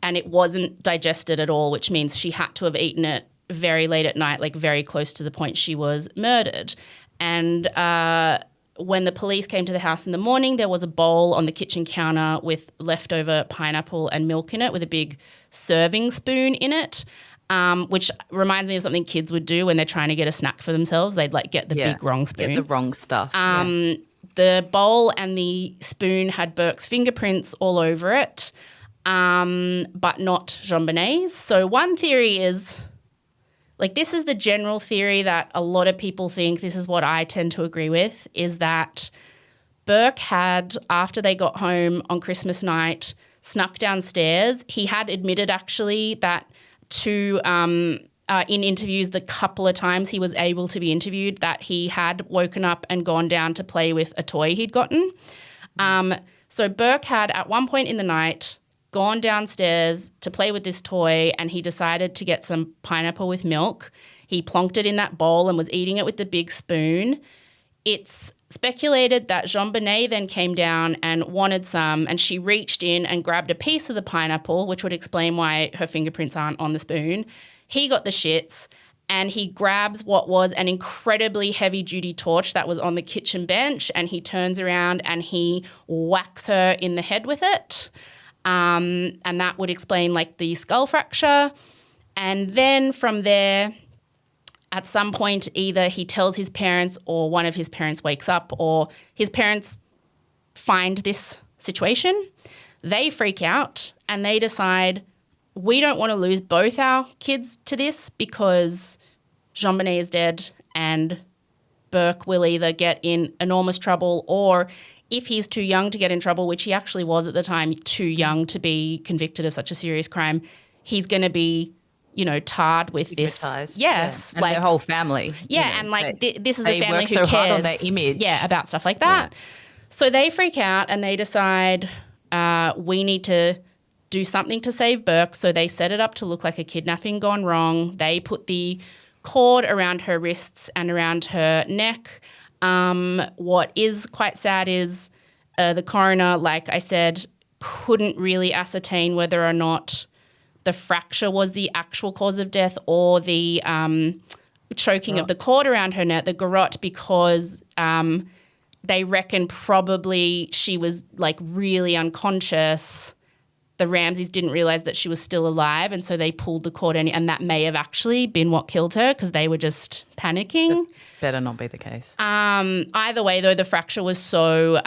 and it wasn't digested at all, which means she had to have eaten it very late at night, like very close to the point she was murdered. And when the police came to the house in the morning, there was a bowl on the kitchen counter with leftover pineapple and milk in it with a big serving spoon in it, which reminds me of something kids would do when they're trying to get a snack for themselves. They'd like get the big wrong spoon. Get the wrong stuff. The bowl and the spoon had Burke's fingerprints all over it, but not JonBenét's. So one theory is, like, this is the general theory that a lot of people think, this is what I tend to agree with, is that Burke had, after they got home on Christmas night, snuck downstairs. He had admitted actually that in interviews the couple of times he was able to be interviewed that he had woken up and gone down to play with a toy he'd gotten. So Burke had at one point in the night gone downstairs to play with this toy, and he decided to get some pineapple with milk. He plonked it in that bowl and was eating it with the big spoon. It's speculated that JonBenét then came down and wanted some, and she reached in and grabbed a piece of the pineapple, which would explain why her fingerprints aren't on the spoon. He got the shits, and he grabs what was an incredibly heavy-duty torch that was on the kitchen bench, and he turns around and he whacks her in the head with it. And that would explain, like, the skull fracture. And then from there, at some point, either he tells his parents or one of his parents wakes up, or his parents find this situation. They freak out and they decide, we don't want to lose both our kids to this because JonBenét is dead and Burke will either get in enormous trouble, or if he's too young to get in trouble, which he actually was at the time, too young to be convicted of such a serious crime, he's going to be, you know, tarred with this. Yes. And like, their whole family. Yeah, you know, and like this is a family who so cares hard on their image. Yeah, about stuff like that. Yeah. So they freak out and they decide we need to do something to save Burke. So they set it up to look like a kidnapping gone wrong. They put the cord around her wrists and around her neck. What is quite sad is the coroner, like I said, couldn't really ascertain whether or not the fracture was the actual cause of death or the choking of the cord around her neck, the garrote, because they reckon probably she was like really unconscious. The Ramseys didn't realise that she was still alive, and so they pulled the cord and that may have actually been what killed her because they were just panicking. That's better not be the case. Either way, though, the fracture was so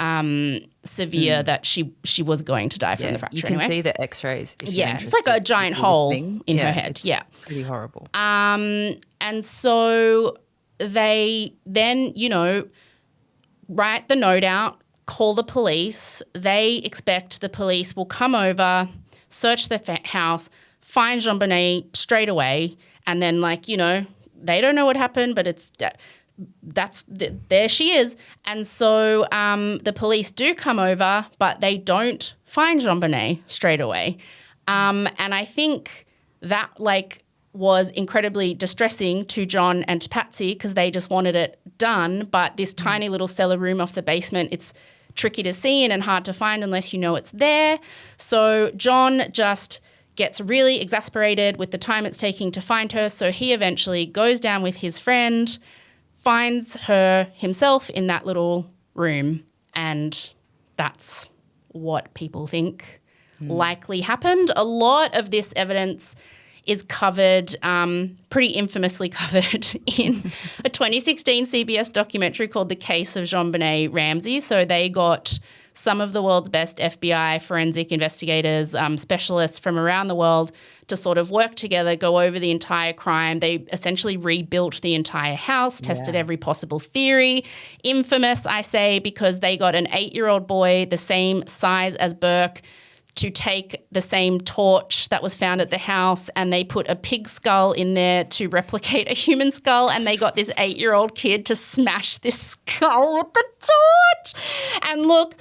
severe that she was going to die from the fracture. You can anyway. see the X-rays. It's like a giant hole in her head. Yeah, pretty horrible. And so they then, you know, write the note out, call the police. They expect the police will come over, search the house, find JonBenét straight away, and then, like, you know, they don't know what happened, but there she is. And so the police do come over, but they don't find JonBenét straight away. And I think that, like, was incredibly distressing to John and to Patsy because they just wanted it done. But this tiny little cellar room off the basement, it's tricky to see and hard to find unless you know it's there. So John just gets really exasperated with the time it's taking to find her. So he eventually goes down with his friend, finds her himself in that little room, and that's what people think likely happened. A lot of this evidence is covered, pretty infamously covered in a 2016 CBS documentary called The Case of JonBenét Ramsey. So they got some of the world's best FBI forensic investigators, specialists from around the world to sort of work together, go over the entire crime. They essentially rebuilt the entire house, tested every possible theory. Infamous, I say, because they got an 8-year-old boy the same size as Burke to take the same torch that was found at the house, and they put a pig skull in there to replicate a human skull, and they got this 8-year-old kid to smash this skull with the torch. And look,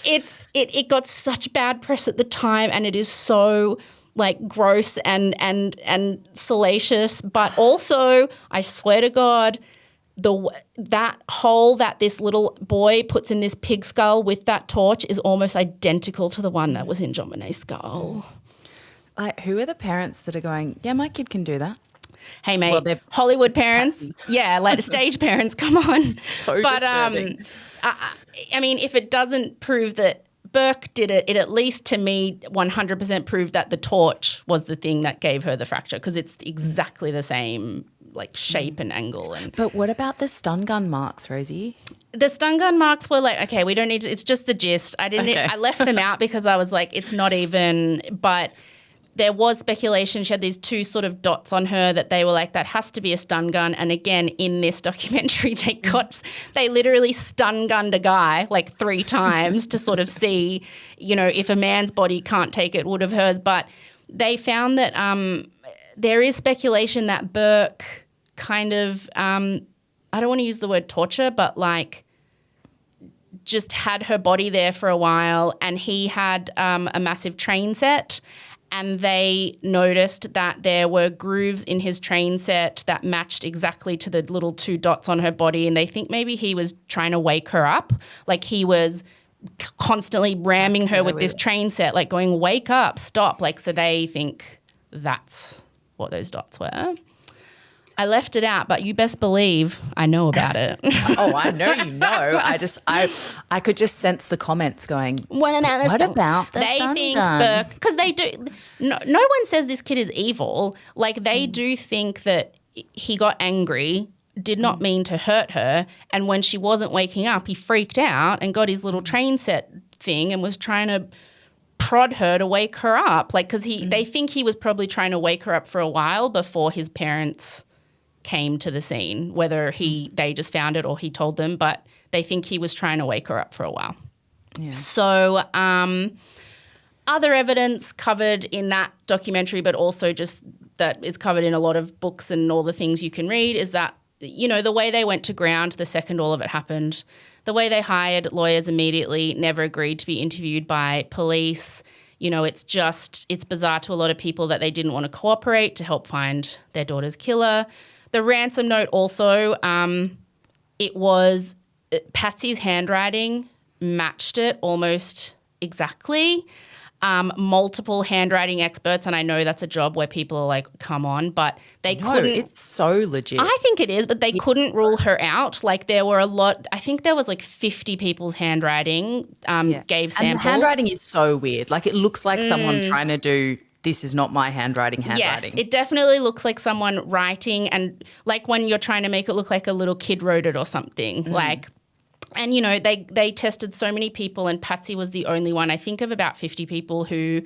it got such bad press at the time, and it is so like gross and salacious, but also, I swear to God, that hole that this little boy puts in this pig skull with that torch is almost identical to the one that was in JonBenét's skull. Like, who are the parents that are going, yeah, my kid can do that? Hey, mate, well, Hollywood parents. Yeah, like the stage parents, come on. So but disturbing. I mean, if it doesn't prove that Burke did it, it at least to me 100% proved that the torch was the thing that gave her the fracture because it's exactly the same like shape and angle. But what about the stun gun marks, Rosie? The stun gun marks were like, okay, we don't need to, it's just the gist. I left them out because I was like, it's not even, but there was speculation. She had these 2 sort of dots on her that they were like, that has to be a stun gun. And again, in this documentary, they literally stun gunned a guy like 3 times to sort of see, you know, if a man's body can't take it, would have hers. But they found that there is speculation that Burke kind of, I don't want to use the word torture, but like just had her body there for a while, and he had a massive train set. And they noticed that there were grooves in his train set that matched exactly to the little 2 dots on her body. And they think maybe he was trying to wake her up. Like he was constantly ramming her with this train set, like going, wake up, stop. Like, so they think that's what those dots were. I left it out, but you best believe I know about it. Oh, I know you know. I could just sense the comments going, what about the they think Burke, because they do, no one says this kid is evil. Like they do think that he got angry, did not mean to hurt her, and when she wasn't waking up, he freaked out and got his little train set thing and was trying to prod her to wake her up. Like, because they think he was probably trying to wake her up for a while before his parents came to the scene, whether they just found it or he told them, but they think he was trying to wake her up for a while. Yeah. So other evidence covered in that documentary, but also just that is covered in a lot of books and all the things you can read, is that, you know, the way they went to ground the second all of it happened, the way they hired lawyers immediately, never agreed to be interviewed by police. You know, it's bizarre to a lot of people that they didn't want to cooperate to help find their daughter's killer. The ransom note also, it was Patsy's handwriting matched it almost exactly. Multiple handwriting experts, and I know that's a job where people are like, come on, but they couldn't. It's so legit. I think it is, but they couldn't rule her out. Like there were a lot, I think there was like 50 people's handwriting gave samples. And the handwriting is so weird. Like it looks like someone trying to do, this is not my handwriting. Yes, it definitely looks like someone writing, and like when you're trying to make it look like a little kid wrote it or something. Like, and you know, they tested so many people, and Patsy was the only one, I think, of about 50 people who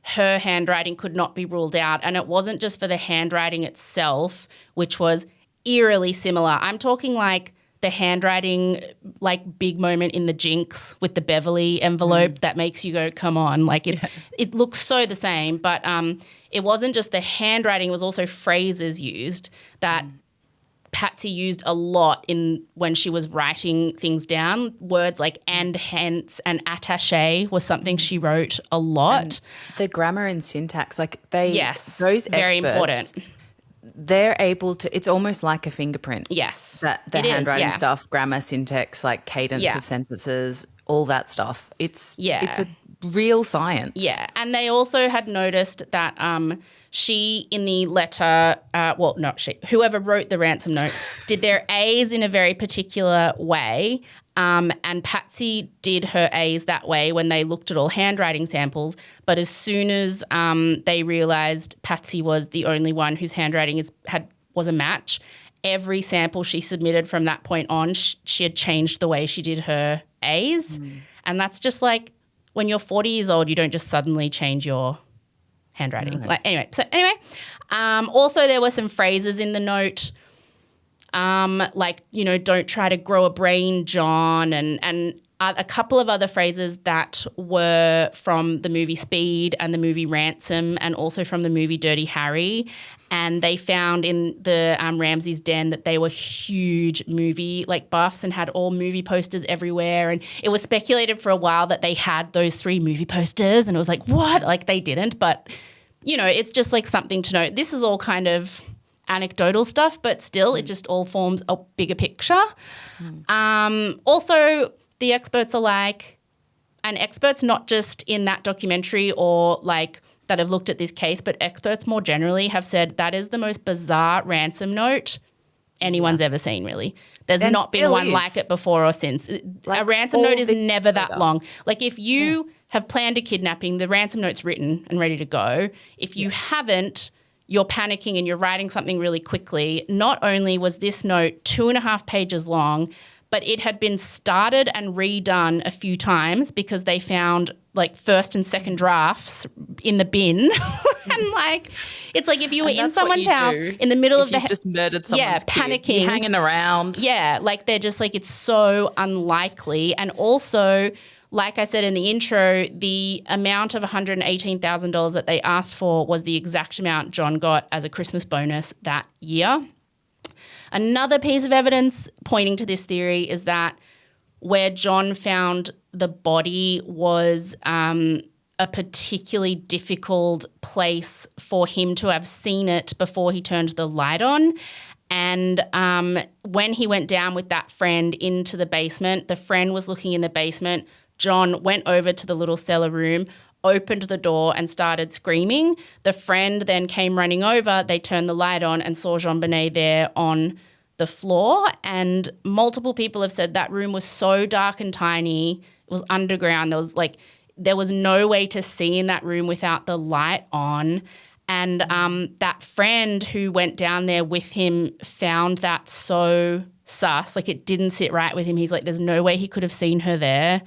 her handwriting could not be ruled out. And it wasn't just for the handwriting itself, which was eerily similar. I'm talking like the handwriting, like big moment in the Jinx with the Beverly envelope that makes you go, come on. Like it looks so the same, but it wasn't just the handwriting, it was also phrases used that Patsy used a lot when she was writing things down. Words like and, hence, and attaché was something she wrote a lot. And the grammar and syntax, like those very experts, important. They're able to, it's almost like a fingerprint. Yes. The handwriting stuff, grammar, syntax, like cadence of sentences, all that stuff. It's a real science. Yeah. And they also had noticed that she in the letter, not she, whoever wrote the ransom note, did their A's in a very particular way. And Patsy did her A's that way when they looked at all handwriting samples. But as soon as they realised Patsy was the only one whose handwriting was a match, every sample she submitted from that point on, she had changed the way she did her A's. And that's just like when you're 40 years old, you don't just suddenly change your handwriting. No. Also there were some phrases in the note, like, you know, don't try to grow a brain, John, and a couple of other phrases that were from the movie Speed and the movie Ransom and also from the movie Dirty Harry. And they found in the Ramsey's den that they were huge movie like buffs and had all movie posters everywhere. And it was speculated for a while that they had those 3 movie posters, and it was like, what? Like they didn't. But, you know, it's just like something to note. This is all kind of anecdotal stuff, but still it just all forms a bigger picture. Also, the experts are like, and experts not just in that documentary or like that have looked at this case, but experts more generally have said that is the most bizarre ransom note anyone's ever seen, really. There's not been one like it before or since. Like a ransom note is never that long. Like if you have planned a kidnapping, the ransom note's written and ready to go. If you haven't, you're panicking and you're writing something really quickly. Not only was this note 2.5 pages long, but it had been started and redone a few times because they found like first and second drafts in the bin. And like, it's like if you were in someone's house in the middle of the just murdered someone's panicking, you're hanging around. Yeah, like they're just like, it's so unlikely. And also, like I said in the intro, the amount of $118,000 that they asked for was the exact amount John got as a Christmas bonus that year. Another piece of evidence pointing to this theory is that where John found the body was a particularly difficult place for him to have seen it before he turned the light on. And when he went down with that friend into the basement, the friend was looking in the basement. John went over to the little cellar room, opened the door and started screaming. The friend then came running over. They turned the light on and saw JonBenét there on the floor. And multiple people have said that room was so dark and tiny. It was underground. There was no way to see in that room without the light on. And that friend who went down there with him found that so sus. Like, it didn't sit right with him. He's like, there's no way he could have seen her there.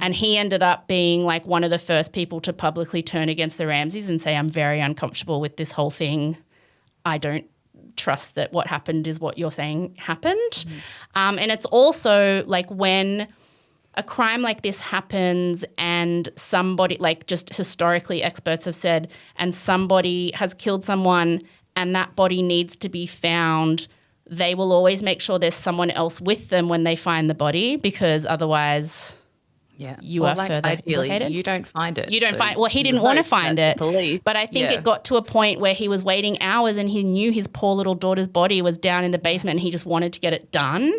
And he ended up being like one of the first people to publicly turn against the Ramseys and say, I'm very uncomfortable with this whole thing. I don't trust that what happened is what you're saying happened. And it's also like when a crime like this happens and somebody, like just historically experts have said, and somebody has killed someone and that body needs to be found, they will always make sure there's someone else with them when they find the body, because otherwise you are further implicated. You don't find it. You don't find it. Well, he didn't want to find it. Police, but I think it got to a point where he was waiting hours and he knew his poor little daughter's body was down in the basement and he just wanted to get it done.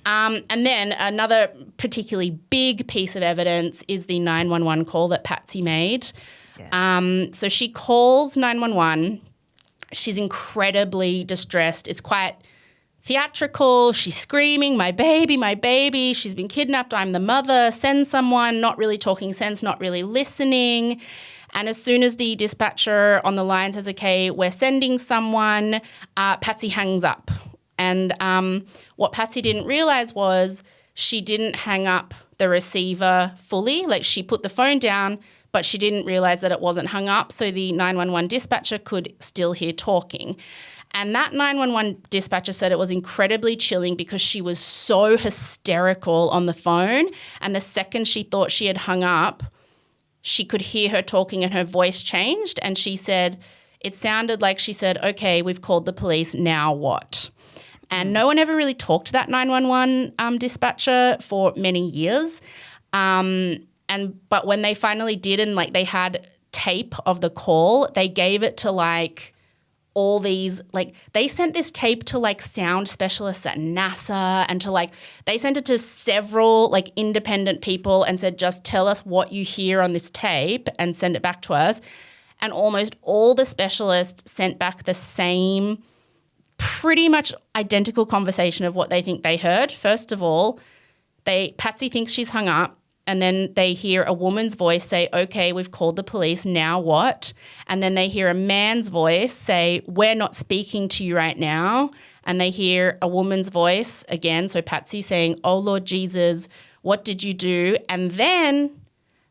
And then another particularly big piece of evidence is the 911 call that Patsy made. Yes. So she calls 911. She's incredibly distressed. It's quite theatrical. She's screaming, my baby. She's been kidnapped. I'm the mother. Send someone. Not really talking sense, not really listening. And as soon as the dispatcher on the line says, okay, we're sending someone, Patsy hangs up. And what Patsy didn't realize was she didn't hang up the receiver fully. Like, she put the phone down, but she didn't realize that it wasn't hung up. So the 911 dispatcher could still hear talking. And that 911 dispatcher said it was incredibly chilling because she was so hysterical on the phone. And the second she thought she had hung up, she could hear her talking and her voice changed. And she said, it sounded like she said, okay, we've called the police, now what? And no one ever really talked to that 911 dispatcher for many years. But when they finally did, and like they had tape of the call, they gave it to like all these, like they sent this tape to like sound specialists at NASA and to like, they sent it to several like independent people and said, just tell us what you hear on this tape and send it back to us. And almost all the specialists sent back the same pretty much identical conversation of what they think they heard. First of all, Patsy thinks she's hung up. And then they hear a woman's voice say, okay, we've called the police, now what? And then they hear a man's voice say, we're not speaking to you right now. And they hear a woman's voice again, so Patsy saying, oh, Lord Jesus, what did you do? And then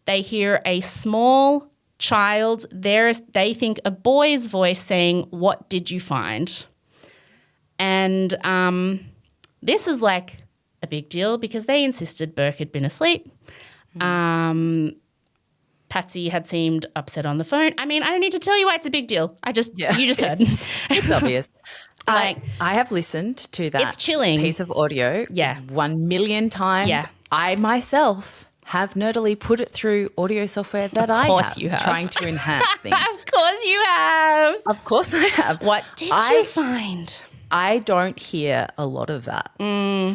they hear a small child, they think a boy's voice saying, what did you find? And this is like a big deal because they insisted Burke had been asleep. Patsy had seemed upset on the phone. I mean, I don't need to tell you why it's a big deal. You just heard. It's obvious. I have listened to that it's chilling. Piece of audio 1 million times. Yeah. I myself have nerdily put it through audio software that I have. You have. Trying to enhance things. Of course you have. Of course I have. What did you find? I don't hear a lot of that.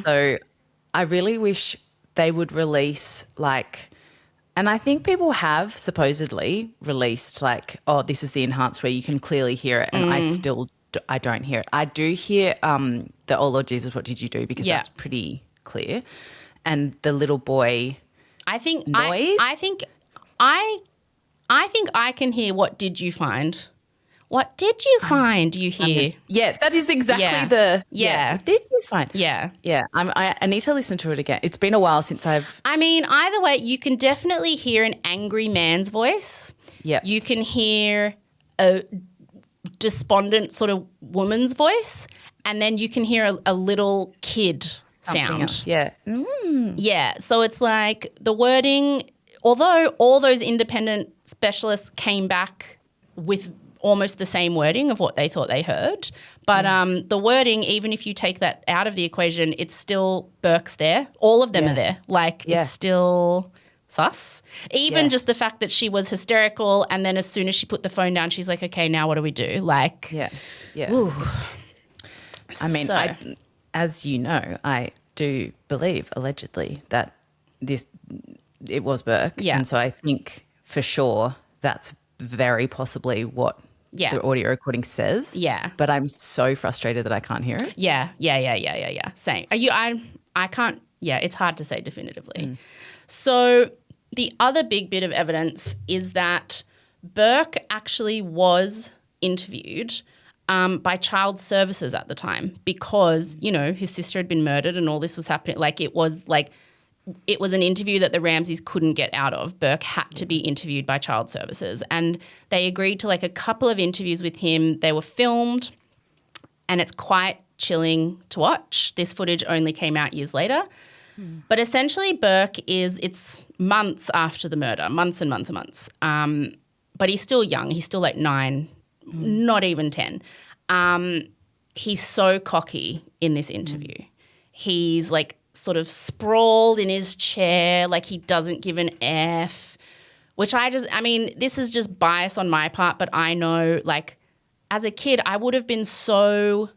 So I really wish they would release and I think people have supposedly released this is the enhanced where you can clearly hear it, and I don't hear it. I do hear the oh Lord Jesus, what did you do? Because that's pretty clear. And the little boy noise. I think I can hear what did you find? What did you find? You hear? That is exactly what did you find? Yeah. I need to listen to it again. It's been a while since I've. I mean, either way, you can definitely hear an angry man's voice. Yeah. You can hear a despondent sort of woman's voice, and then you can hear a little kid sound. Else. Yeah. Yeah. So it's like the wording, although all those independent specialists came back with almost the same wording of what they thought they heard. But the wording, even if you take that out of the equation, it's still Burke's there. All of them are there. It's still sus. Even just the fact that she was hysterical, and then as soon as she put the phone down, she's like, okay, now what do we do? Like, yeah. Ooh. I mean, So- as you know, I do believe allegedly that it was Burke. Yeah. And so I think for sure that's very possibly what the audio recording says. Yeah. But I'm so frustrated that I can't hear it. Yeah. Same. I can't, it's hard to say definitively. So the other big bit of evidence is that Burke actually was interviewed by child services at the time because, you know, his sister had been murdered and all this was happening. It was an interview that the Ramseys couldn't get out of. Burke had to be interviewed by child services, and they agreed to like a couple of interviews with him. They were filmed, and it's quite chilling to watch. This footage only came out years later. But essentially it's months after the murder, months and months and months. But he's still young. He's still like 9, not even 10. He's so cocky in this interview. He's like sort of sprawled in his chair like he doesn't give an F, which this is just bias on my part, but I know like as a kid I would have been so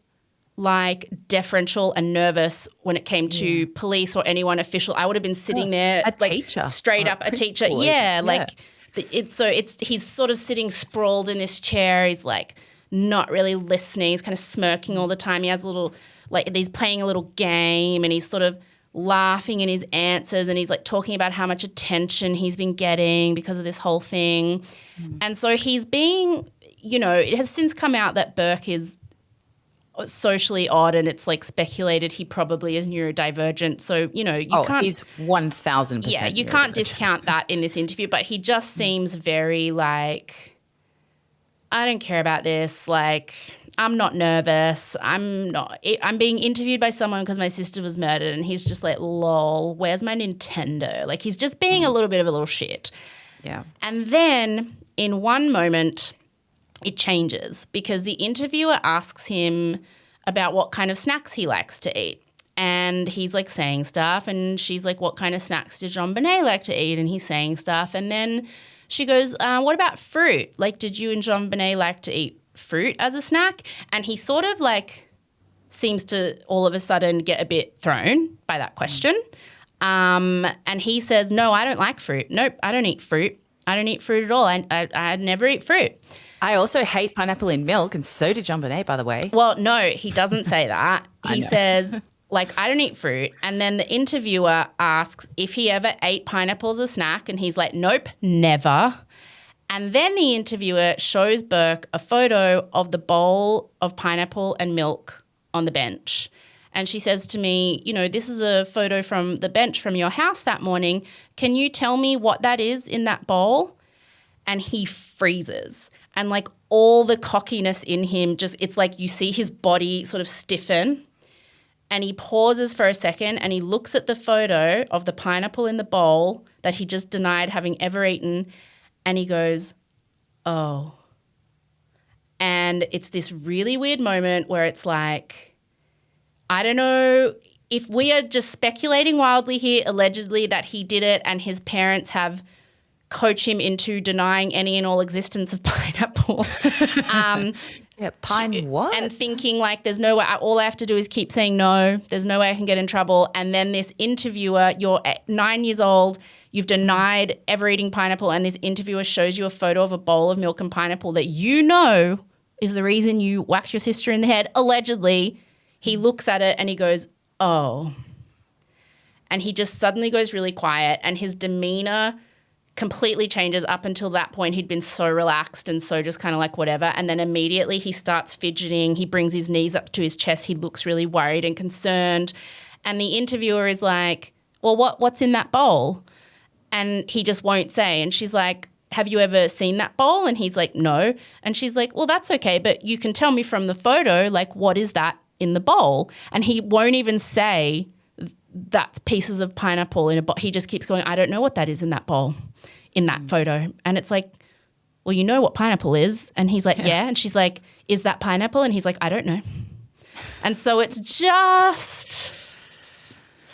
like deferential and nervous when it came to police or anyone official. I would have been sitting there a like teacher. straight up a teacher. He's sort of sitting sprawled in this chair. He's like not really listening. He's kind of smirking all the time. He has he's playing a little game and he's sort of laughing in his answers, and he's like talking about how much attention he's been getting because of this whole thing. And so he's being, you know, it has since come out that Burke is socially odd, and it's like speculated he probably is neurodivergent. So, you know, you can't. He's 1,000%. Yeah, you can't discount that in this interview, but he just seems very like, I don't care about this. Like, I'm not nervous. I'm being interviewed by someone because my sister was murdered, and he's just like, lol, where's my Nintendo? Like, he's just being a little bit of a little shit. Yeah. And then in one moment, it changes because the interviewer asks him about what kind of snacks he likes to eat. And he's like saying stuff, and she's like, what kind of snacks did JonBenét like to eat? And he's saying stuff. And then she goes, what about fruit? Like, did you and JonBenét like to eat fruit as a snack? And he sort of like seems to all of a sudden get a bit thrown by that question. And he says, no, I don't like fruit. Nope, I don't eat fruit. I don't eat fruit at all. I never eat fruit. I also hate pineapple in milk, and so did JonBenét, by the way. Well, no, he doesn't say that. He says, like, I don't eat fruit. And then the interviewer asks if he ever ate pineapple as a snack, and he's like, nope, never. And then the interviewer shows Burke a photo of the bowl of pineapple and milk on the bench. And she says to me, you know, this is a photo from the bench from your house that morning. Can you tell me what that is in that bowl? And he freezes. And like all the cockiness in him, it's like you see his body sort of stiffen. And he pauses for a second and he looks at the photo of the pineapple in the bowl that he just denied having ever eaten. And he goes, oh. And it's this really weird moment where it's like, I don't know if we are just speculating wildly here, allegedly that he did it and his parents have coached him into denying any and all existence of pineapple. What? And thinking like there's no way, all I have to do is keep saying no, there's no way I can get in trouble. And then this interviewer, you're 9 years old, you've denied ever eating pineapple, and this interviewer shows you a photo of a bowl of milk and pineapple that you know is the reason you whacked your sister in the head, allegedly. He looks at it and he goes, oh. And he just suddenly goes really quiet, and his demeanor completely changes. Up until that point, he'd been so relaxed and so just kind of like whatever. And then immediately he starts fidgeting. He brings his knees up to his chest. He looks really worried and concerned. And the interviewer is like, well, what's in that bowl? And he just won't say. And she's like, have you ever seen that bowl? And he's like, no. And she's like, well, that's okay, but you can tell me from the photo, like, what is that in the bowl? And he won't even say that's pieces of pineapple in a bowl. He just keeps going, I don't know what that is in that bowl, in that photo. And it's like, well, you know what pineapple is? And he's like, yeah. And she's like, is that pineapple? And he's like, I don't know. And so it's just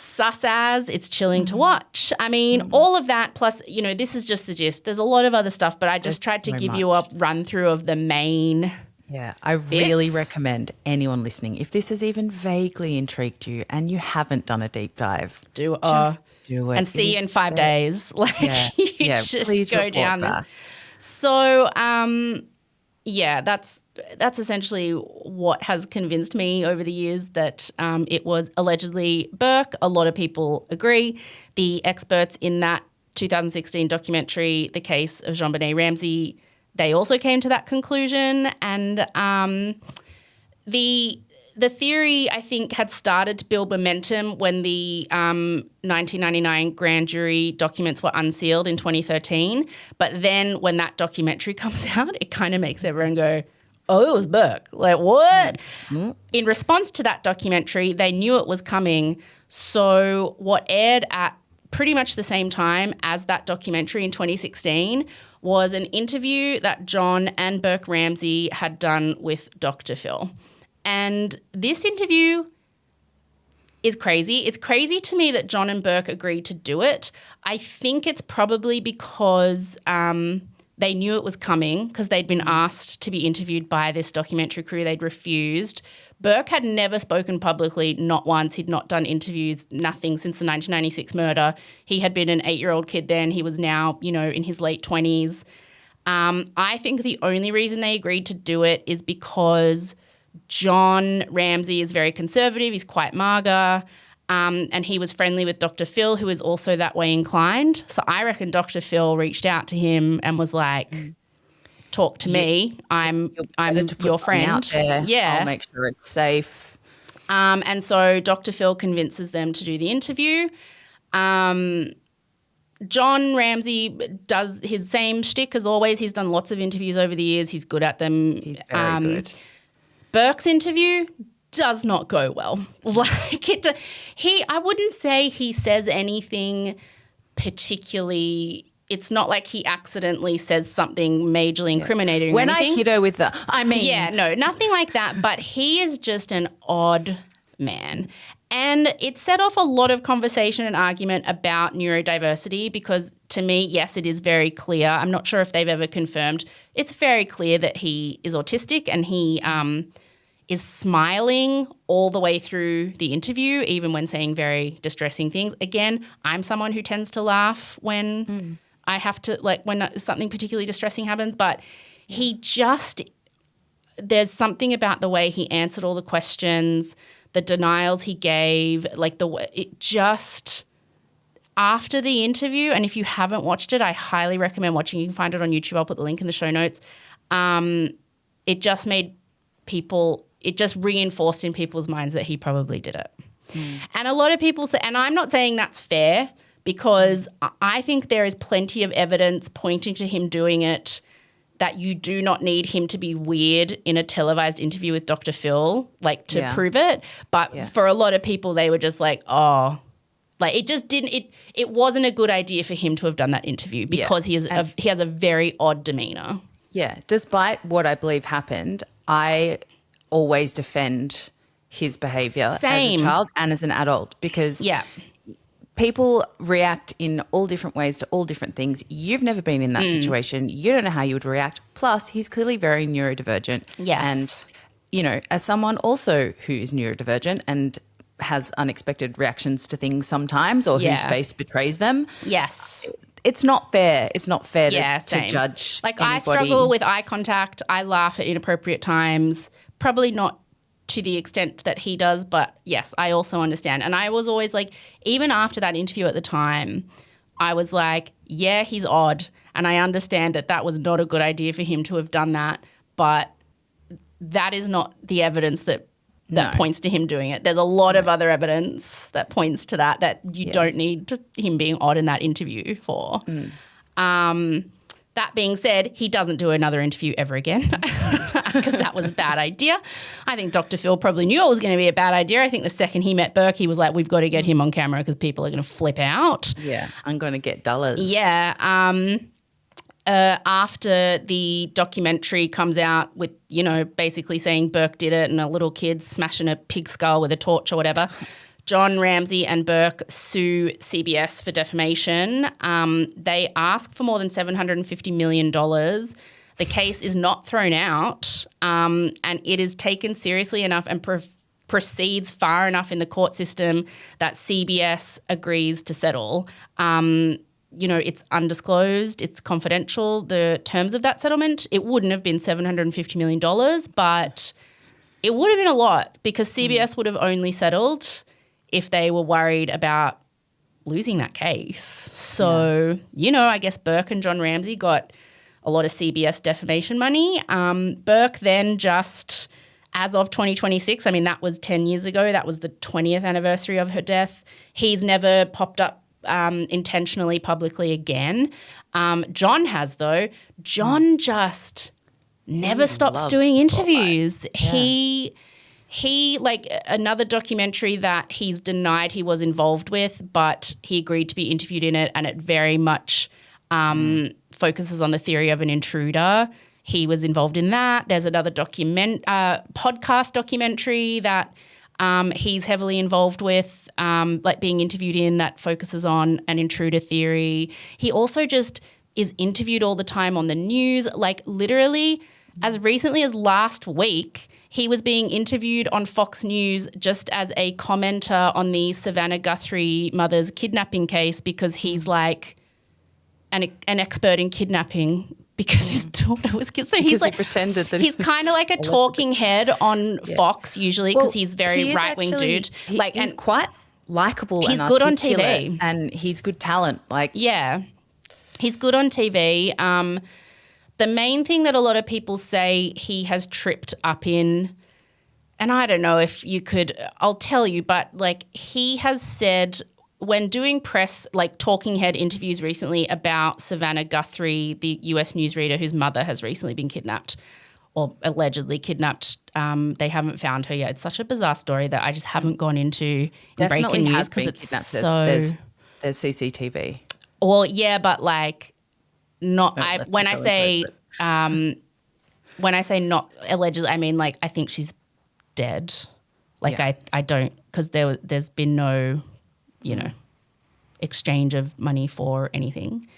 sus as, it's chilling to watch. I mean, all of that plus, this is just the gist. There's a lot of other stuff, but I just tried to give you a run through of the main. Yeah, I really recommend anyone listening, if this has even vaguely intrigued you and you haven't done a deep dive, just do it. And see you in 5 days. Just please go down back. this. So, that's essentially what has convinced me over the years that it was allegedly Burke. A lot of people agree. The experts in that 2016 documentary, The Case of JonBenét Ramsey, they also came to that conclusion. And the theory, I think, had started to build momentum when the 1999 grand jury documents were unsealed in 2013. But then when that documentary comes out, it kind of makes everyone go, oh, it was Burke. Like, what? Mm-hmm. In response to that documentary, they knew it was coming. So what aired at pretty much the same time as that documentary in 2016 was an interview that John and Burke Ramsey had done with Dr. Phil. And this interview is crazy. It's crazy to me that John and Burke agreed to do it. I think it's probably because they knew it was coming because they'd been asked to be interviewed by this documentary crew. They'd refused. Burke had never spoken publicly, not once. He'd not done interviews, nothing since the 1996 murder. He had been an 8-year-old kid then. He was now, in his late 20s. I think the only reason they agreed to do it is because John Ramsey is very conservative. He's quite mager. And he was friendly with Dr. Phil, who is also that way inclined. So I reckon Dr. Phil reached out to him and was like, talk to me. I'm your friend. Out there. Yeah. I'll make sure it's safe. And so Dr. Phil convinces them to do the interview. John Ramsey does his same shtick as always. He's done lots of interviews over the years. He's good at them. He's very good. Burke's interview does not go well. I wouldn't say he says anything particularly. It's not like he accidentally says something majorly incriminating. When or anything. I hit her with the, yeah, no, nothing like that. But he is just an odd man. And it set off a lot of conversation and argument about neurodiversity because to me, yes, it is very clear. I'm not sure if they've ever confirmed. It's very clear that he is autistic and he is smiling all the way through the interview, even when saying very distressing things. Again, I'm someone who tends to laugh when I have to, when something particularly distressing happens, but there's something about the way he answered all the questions, the denials he gave, after the interview, and if you haven't watched it, I highly recommend watching. You can find it on YouTube. I'll put the link in the show notes. It just reinforced in people's minds that he probably did it. And a lot of people say, and I'm not saying that's fair because I think there is plenty of evidence pointing to him doing it, that you do not need him to be weird in a televised interview with Dr. Phil, to prove it. But for a lot of people, they were just like, it wasn't a good idea for him to have done that interview because he has a very odd demeanour. Yeah. Despite what I believe happened, I always defend his behaviour as a child and as an adult because people react in all different ways to all different things. You've never been in that situation. You don't know how you would react. Plus, he's clearly very neurodivergent. Yes. And, as someone also who is neurodivergent and has unexpected reactions to things sometimes or whose face betrays them. Yes. It's not fair. It's not fair to judge anybody. I struggle with eye contact. I laugh at inappropriate times. Probably not to the extent that he does, but yes, I also understand. And I was always even after that interview at the time, I was like, yeah, he's odd. And I understand that was not a good idea for him to have done that, but that is not the evidence that points to him doing it. There's a lot of other evidence that points to that you don't need him being odd in that interview for. That being said, he doesn't do another interview ever again because that was a bad idea. I think Dr. Phil probably knew it was going to be a bad idea. I think the second he met Burke, he was like, we've got to get him on camera because people are going to flip out. Yeah, I'm going to get dollars. Yeah. After the documentary comes out with, basically saying Burke did it and a little kid smashing a pig skull with a torch or whatever, John, Ramsey and Burke sue CBS for defamation. They ask for more than $750 million. The case is not thrown out, and it is taken seriously enough and proceeds far enough in the court system that CBS agrees to settle. It's undisclosed, it's confidential, the terms of that settlement. It wouldn't have been $750 million, but it would have been a lot because CBS would have only settled if they were worried about losing that case. So, I guess Burke and John Ramsey got a lot of CBS defamation money. Burke then just, as of 2026, I mean, that was 10 years ago. That was the 20th anniversary of her death. He's never popped up intentionally publicly again. John has, though. John just never stops doing interviews. Yeah. He like another documentary that he's denied he was involved with, but he agreed to be interviewed in it, and it very much focuses on the theory of an intruder. He was involved in that. There's another podcast documentary that he's heavily involved with, like being interviewed in, that focuses on an intruder theory. He also just is interviewed all the time on the news. Like literally as recently as last week, he was being interviewed on Fox News just as a commenter on the Savannah Guthrie mother's kidnapping case because he's like an expert in kidnapping because his daughter was killed. So he's like, pretended that he's kind of like a talking head on Fox usually because he's very right-wing dude. He's quite likable. He's good on TV. And he's good talent. Yeah, he's good on TV. The main thing that a lot of people say he has tripped up in, and I don't know if you could, I'll tell you, but like he has said when doing press, like talking head interviews recently about Savannah Guthrie, the US newsreader whose mother has recently been kidnapped or allegedly kidnapped. They haven't found her yet. It's such a bizarre story that I just haven't gone into in breaking news because it's so. There's CCTV. Well, yeah, but like not. When I say not allegedly, I mean like I think she's dead. Like I don't, because there's been no, exchange of money for anything.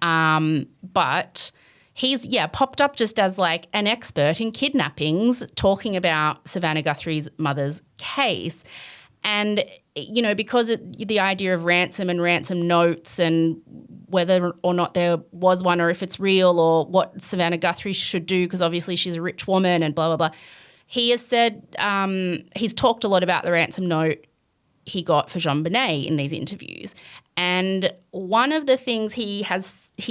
But he's, popped up just as like an expert in kidnappings talking about Savannah Guthrie's mother's case. And, because the idea of ransom and ransom notes and whether or not there was one or if it's real or what Savannah Guthrie should do, because obviously she's a rich woman and blah, blah, blah. He has said he's talked a lot about the ransom note he got for JonBenét in these interviews. And one of the things he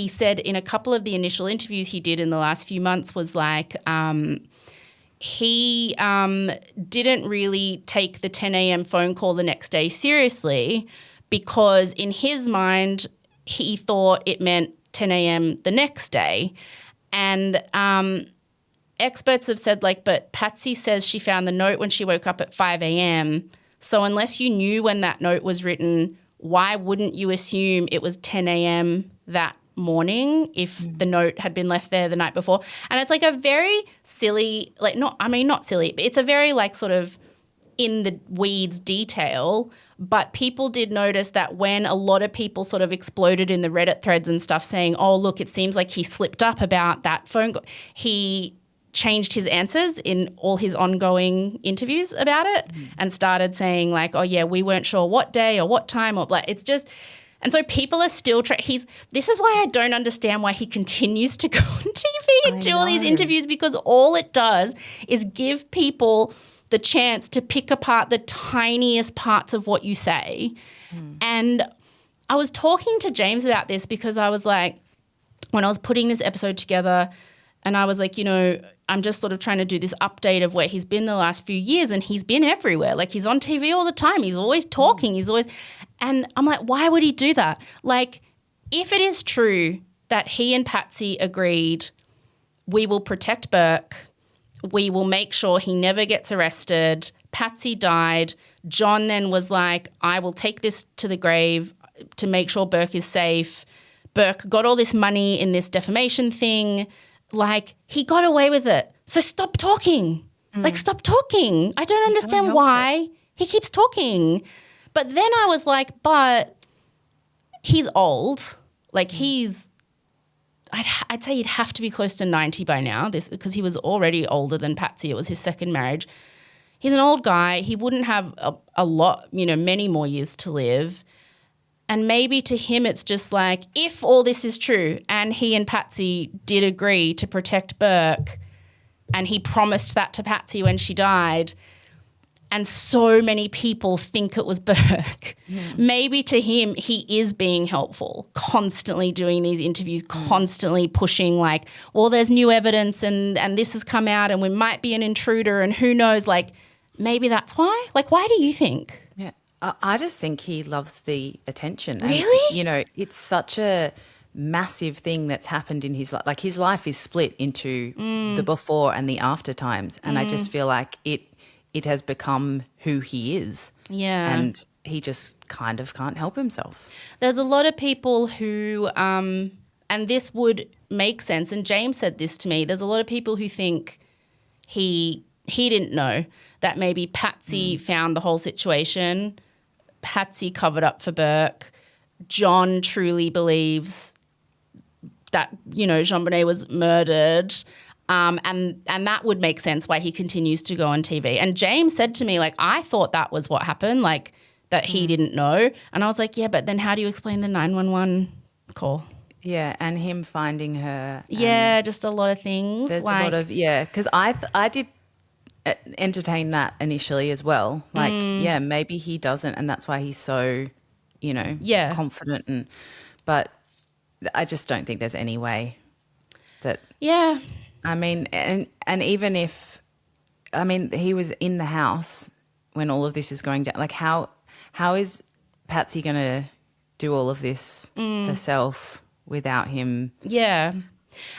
said in a couple of the initial interviews he did in the last few months was like he didn't really take the 10 a.m. phone call the next day seriously because in his mind he thought it meant 10 a.m. the next day. And experts have said but Patsy says she found the note when she woke up at 5 a.m. So unless you knew when that note was written, why wouldn't you assume it was 10 a.m. that morning if the note had been left there the night before? And it's like a very silly, not silly, but it's a very sort of in the weeds detail. But people did notice that when a lot of people sort of exploded in the Reddit threads and stuff saying, oh, look, it seems like he slipped up about that phone call, he changed his answers in all his ongoing interviews about it and started saying we weren't sure what day or what time or it's just, and so people are still this is why I don't understand why he continues to go on TV and do all these interviews, because all it does is give people the chance to pick apart the tiniest parts of what you say. And I was talking to James about this because I was like, when I was putting this episode together and I was like, I'm just sort of trying to do this update of where he's been the last few years, and he's been everywhere. Like he's on TV all the time. He's always talking. And I'm like, why would he do that? Like if it is true that he and Patsy agreed, we will protect Burke, we will make sure he never gets arrested. Patsy died. John then was like, I will take this to the grave to make sure Burke is safe. Burke got all this money in this defamation thing. He got away with it. So stop talking. Stop talking. I don't understand why he keeps talking. But then I was like, but he's old. Like I'd say he'd have to be close to 90 by now, because he was already older than Patsy. It was his second marriage. He's an old guy. He wouldn't have a lot, many more years to live. And maybe to him it's just like, if all this is true and he and Patsy did agree to protect Burke and he promised that to Patsy when she died, and so many people think it was Burke, maybe to him he is being helpful, constantly doing these interviews, constantly pushing like, well, there's new evidence and this has come out and we might be an intruder and who knows, like maybe that's why. Like, why do you think? Yeah. I just think he loves the attention. Really? And, it's such a massive thing that's happened in his life. Like his life is split into the before and the after times. And I just feel like it has become who he is. Yeah. And he just kind of can't help himself. There's a lot of people who, and this would make sense, and James said this to me, there's a lot of people who think he didn't know that maybe Patsy found the whole situation. Patsy covered up for Burke. John truly believes that, JonBenét was murdered. And that would make sense why he continues to go on TV. And James said to me, like, I thought that was what happened, like that he didn't know. And I was like, yeah, but then how do you explain the 911 call? Yeah, and him finding her. Yeah, just a lot of things. There's a lot of, because I did entertain that initially as well. Like, yeah, maybe he doesn't, and that's why he's so, confident. But I just don't think there's any way that. Yeah. I mean, and even if, he was in the house when all of this is going down. Like, how is Patsy going to do all of this herself without him? Yeah.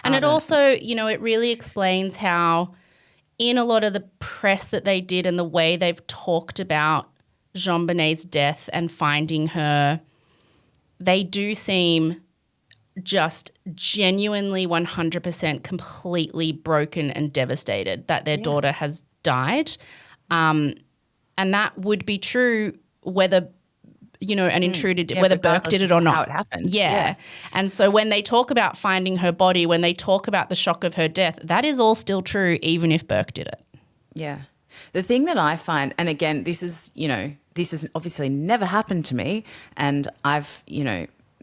And it also, it really explains how in a lot of the press that they did and the way they've talked about JonBenét's death and finding her, they do seem just genuinely 100% completely broken and devastated that their daughter has died. And that would be true whether, an intruder did, whether Burke did it or not. How it happened. Yeah. And so when they talk about finding her body, when they talk about the shock of her death, that is all still true even if Burke did it. Yeah. The thing that I find, and again, this has obviously never happened to me, and I've,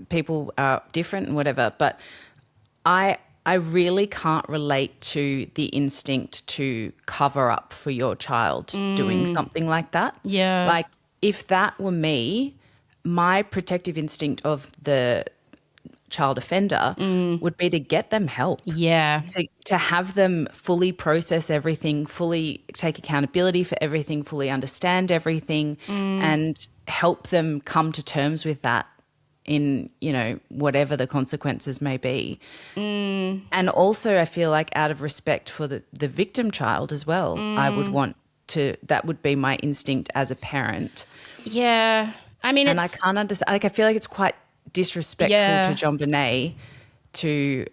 people are different and whatever, but I really can't relate to the instinct to cover up for your child doing something like that. Yeah. Like, if that were me, my protective instinct of the child offender would be to get them help. Yeah. To have them fully process everything, fully take accountability for everything, fully understand everything, and help them come to terms with that in, whatever the consequences may be. And also I feel like out of respect for the victim child as well, I would want to, that would be my instinct as a parent. Yeah. I mean, I can't understand, like I feel like it's quite disrespectful to JonBenét to,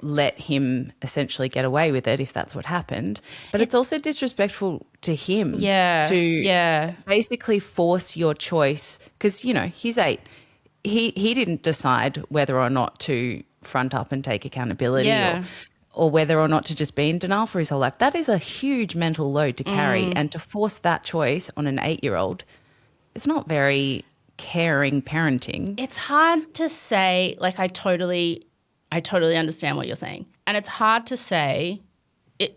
let him essentially get away with it if that's what happened. But it's also disrespectful to him to basically force your choice, because, he's 8. He didn't decide whether or not to front up and take accountability or whether or not to just be in denial for his whole life. That is a huge mental load to carry, and to force that choice on an 8-year-old, it's not very caring parenting. It's hard to say, like I totally understand what you're saying. And it's hard to say,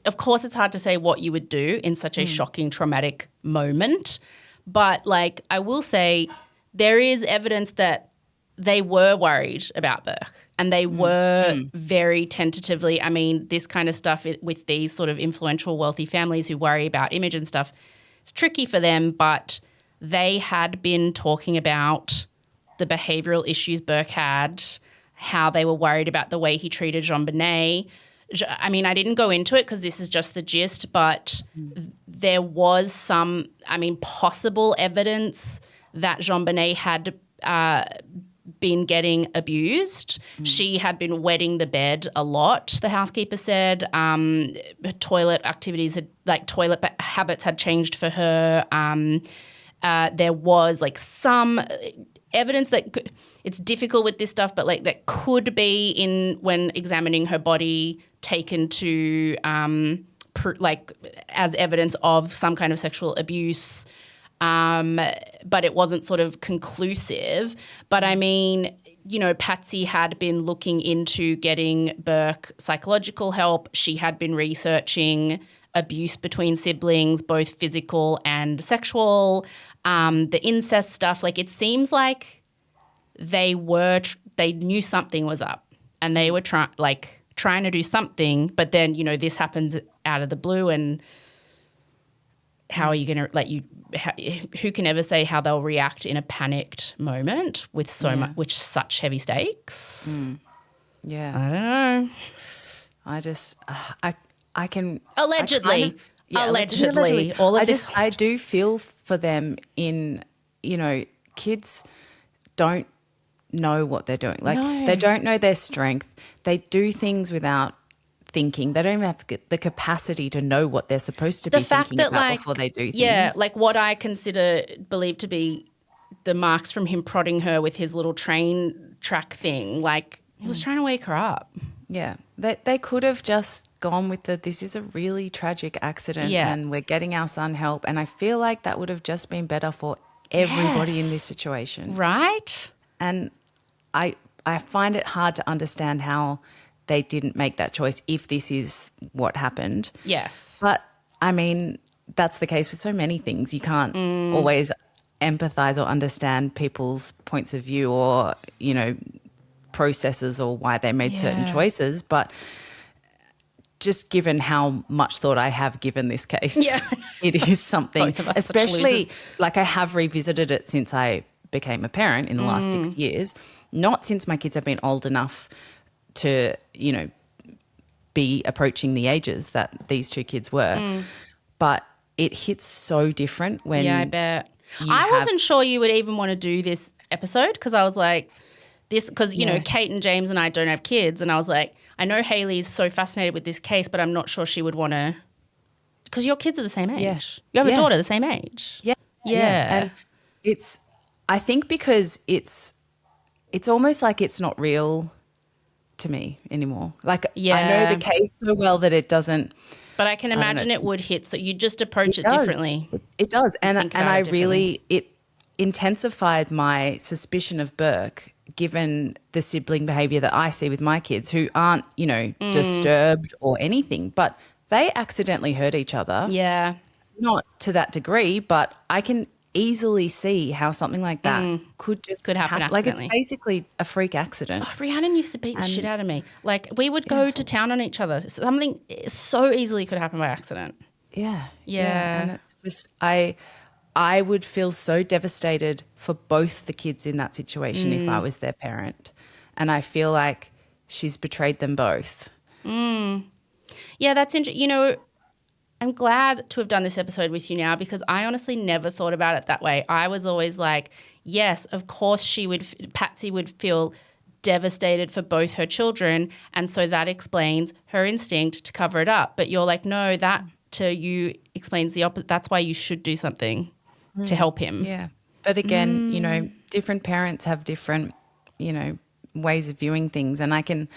of course it's hard to say what you would do in such a shocking, traumatic moment. But like I will say there is evidence that they were worried about Burke, and they were very tentatively, I mean, this kind of stuff with these sort of influential, wealthy families who worry about image and stuff, it's tricky for them, but they had been talking about the behavioural issues Burke had, how they were worried about the way he treated JonBenét. I mean, I didn't go into it because this is just the gist, but there was some, possible evidence that JonBenét had been getting abused. She had been wetting the bed a lot, the housekeeper said. Toilet activities, toilet habits had changed for her. there was like some evidence that it's difficult with this stuff, but like that could be in when examining her body taken to like as evidence of some kind of sexual abuse. But it wasn't sort of conclusive. But I mean, you know, Patsy had been looking into getting Burke psychological help. She had been researching abuse between siblings, both physical and sexual, the incest stuff. Like, it seems like they knew something was up, and they were trying to do something. But then, you know, this happens out of the blue, and how are you going to who can ever say how they'll react in a panicked moment with such heavy stakes? Yeah. I don't know. I just, I can. Allegedly. Allegedly. All of this. I do feel for them in, you know, kids don't know what they're doing. Like, they don't know their strength. They do things without thinking. They don't even have the capacity to know what they're supposed to be thinking about before they do things. Yeah, like what I believe to be the marks from him prodding her with his little train track thing. Like, he was trying to wake her up. Yeah. They could have just gone with this is a really tragic accident and we're getting our son help. And I feel like that would have just been better for everybody in this situation. Right? And I find it hard to understand how they didn't make that choice if this is what happened. Yes. But, I mean, that's the case with so many things. You can't always empathise or understand people's points of view or, you know, processes or why they made certain choices. But just given how much thought I have given this case, it is something, Both of us especially like I have revisited it since I became a parent in the last 6 years, not since my kids have been old enough to, you know, be approaching the ages that these two kids were. But it hits so different when I bet. I wasn't sure you would even want to do this episode because I was like, because, you know, Kate and James and I don't have kids, and I was like, I know Hayley's so fascinated with this case, but I'm not sure she would want to, because your kids are the same age. You have a daughter the same age. And it's, I think because it's almost like it's not real to me anymore. Like, I know the case so well that it doesn't. But I can imagine it would hit, so you just approach it differently. It does. And I really, it intensified my suspicion of Burke, given the sibling behaviour that I see with my kids, who aren't, you know, disturbed or anything, but they accidentally hurt each other. Yeah. Not to that degree, but I can easily see how something like that could happen accidentally. Like, it's basically a freak accident. Oh, Rhiannon used to beat the shit out of me. Like, we would go to town on each other. Something so easily could happen by accident. Yeah. Yeah. And it's just, I would feel so devastated for both the kids in that situation if I was their parent. And I feel like she's betrayed them both. Yeah, that's interesting. You know, I'm glad to have done this episode with you now, because I honestly never thought about it that way. I was always like, yes, of course Patsy would feel devastated for both her children, and so that explains her instinct to cover it up. But you're like, no, that to you explains the opposite. That's why you should do something to help him. Yeah. But again, you know, different parents have different, you know, ways of viewing things, and I can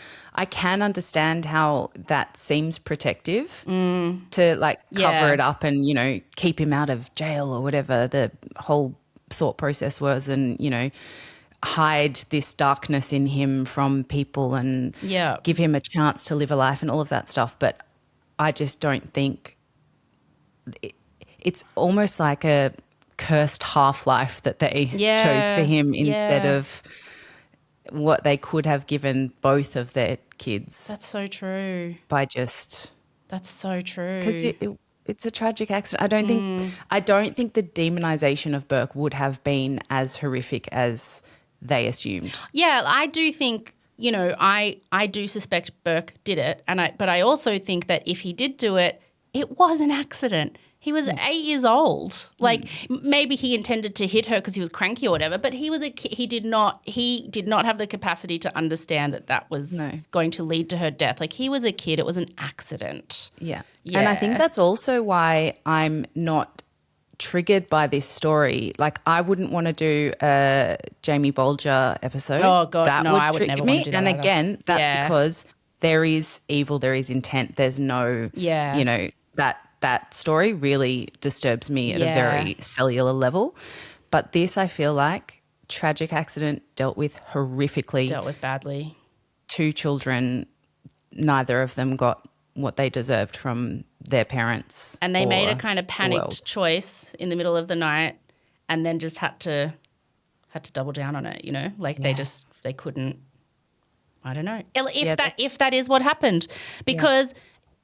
understand how that seems protective to like cover it up and, you know, keep him out of jail or whatever the whole thought process was, and, you know, hide this darkness in him from people and give him a chance to live a life and all of that stuff. But I just don't think it's almost like a cursed half-life that they chose for him instead of what they could have given both of their kids. That's so true. That's so true. Because it's a tragic accident. I don't think the demonization of Burke would have been as horrific as they assumed. Yeah, I do think, you know, I do suspect Burke did it, but I also think that if he did do it, it was an accident. He was 8 years old. Like, maybe he intended to hit her because he was cranky or whatever, but he was he did not have the capacity to understand that was going to lead to her death. Like, he was a kid. It was an accident. Yeah. And I think that's also why I'm not triggered by this story. Like, I wouldn't want to do a Jamie Bolger episode. Oh, God, that no, would I would trigger never me. want to do that And either. again, that's because there is evil, there is intent. There's no, you know, that story really disturbs me at a very cellular level. But this, I feel like, tragic accident, dealt with horrifically. Dealt with badly. 2 children, neither of them got what they deserved from their parents. And they made a kind of panicked choice in the middle of the night and then just had to double down on it, you know? Like they couldn't, I don't know. If that is what happened. Because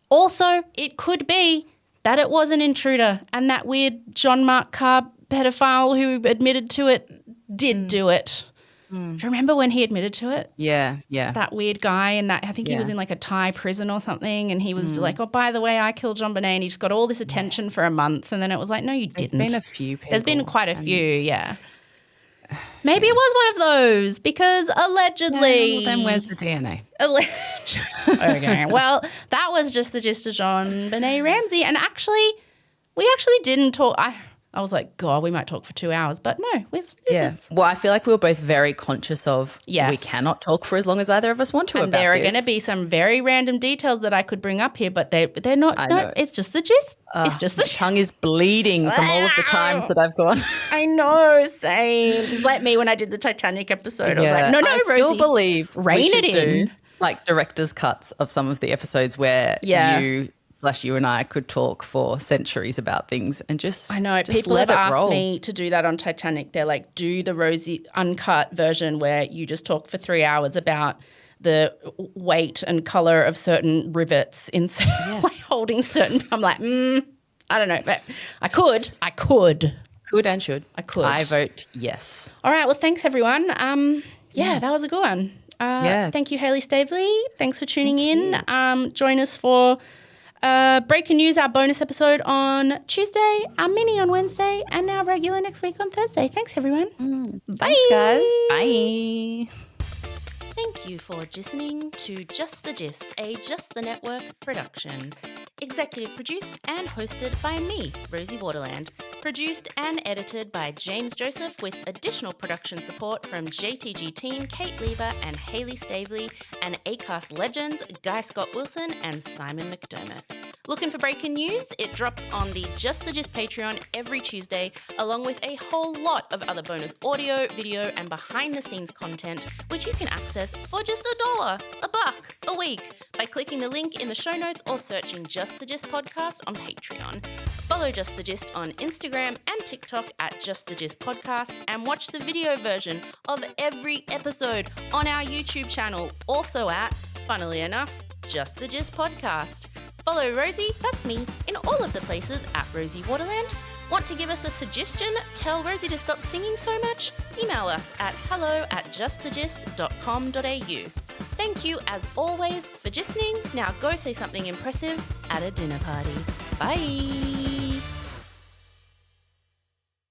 also it could be that it was an intruder and that weird John Mark Carr pedophile who admitted to it did do it. Do you remember when he admitted to it? Yeah. That weird guy, and that I think he was in like a Thai prison or something, and he was like, "Oh, by the way, I killed JonBenét," and he just got all this attention for a month, and then it was like, "No, you didn't." There's been a few people. There's been quite a few, Maybe it was one of those because allegedly. Well, then where's the DNA? Okay, well, that was just the gist of JonBenét Ramsey, and we actually didn't talk. I was like, God, we might talk for 2 hours, but no, Well, I feel like we were both very conscious of we cannot talk for as long as either of us want to about this. And there are going to be some very random details that I could bring up here, but they're not. No, it's just the gist. It's just the tongue is bleeding from all of the times that I've gone. I know, same. It's like me when I did the Titanic episode. I was like, no, I Rosie, still believe rein it in. Do, like director's cuts of some of the episodes where you and I could talk for centuries about things and just people let have it asked roll. me to do that on Titanic. They're like, do the Rosie uncut version where you just talk for 3 hours about the weight and color of certain rivets in like holding certain. I'm like, I don't know, but I could. Could and should. I could. I vote yes. All right. Well, thanks everyone. That was a good one. Thank you, Hayley Stavely. Thanks for tuning in. Join us for Breaking News, our bonus episode on Tuesday, our mini on Wednesday, and our regular next week on Thursday. Thanks, everyone. Bye. Thanks, guys. Bye. Thank you for listening to Just the Gist, a Just the Network production. Executive produced and hosted by me, Rosie Waterland. Produced and edited by James Joseph with additional production support from JTG team Kate Lieber and Hayley Stavely and Acast legends Guy Scott Wilson and Simon McDermott. Looking for breaking news? It drops on the Just the Gist Patreon every Tuesday, along with a whole lot of other bonus audio, video, and behind-the-scenes content, which you can access for just $1, $1 a week by clicking the link in the show notes or searching Just the Gist Podcast on Patreon. Follow Just the Gist on Instagram and TikTok at Just the Gist Podcast, and watch the video version of every episode on our YouTube channel, also at, funnily enough, Just the Gist Podcast. Follow Rosie, that's me, in all of the places at Rosie Waterland. Want to give us a suggestion? Tell Rosie to stop singing so much? Email us at hello@justthegist.com.au. Thank you, as always, for listening. Now go say something impressive at a dinner party. Bye.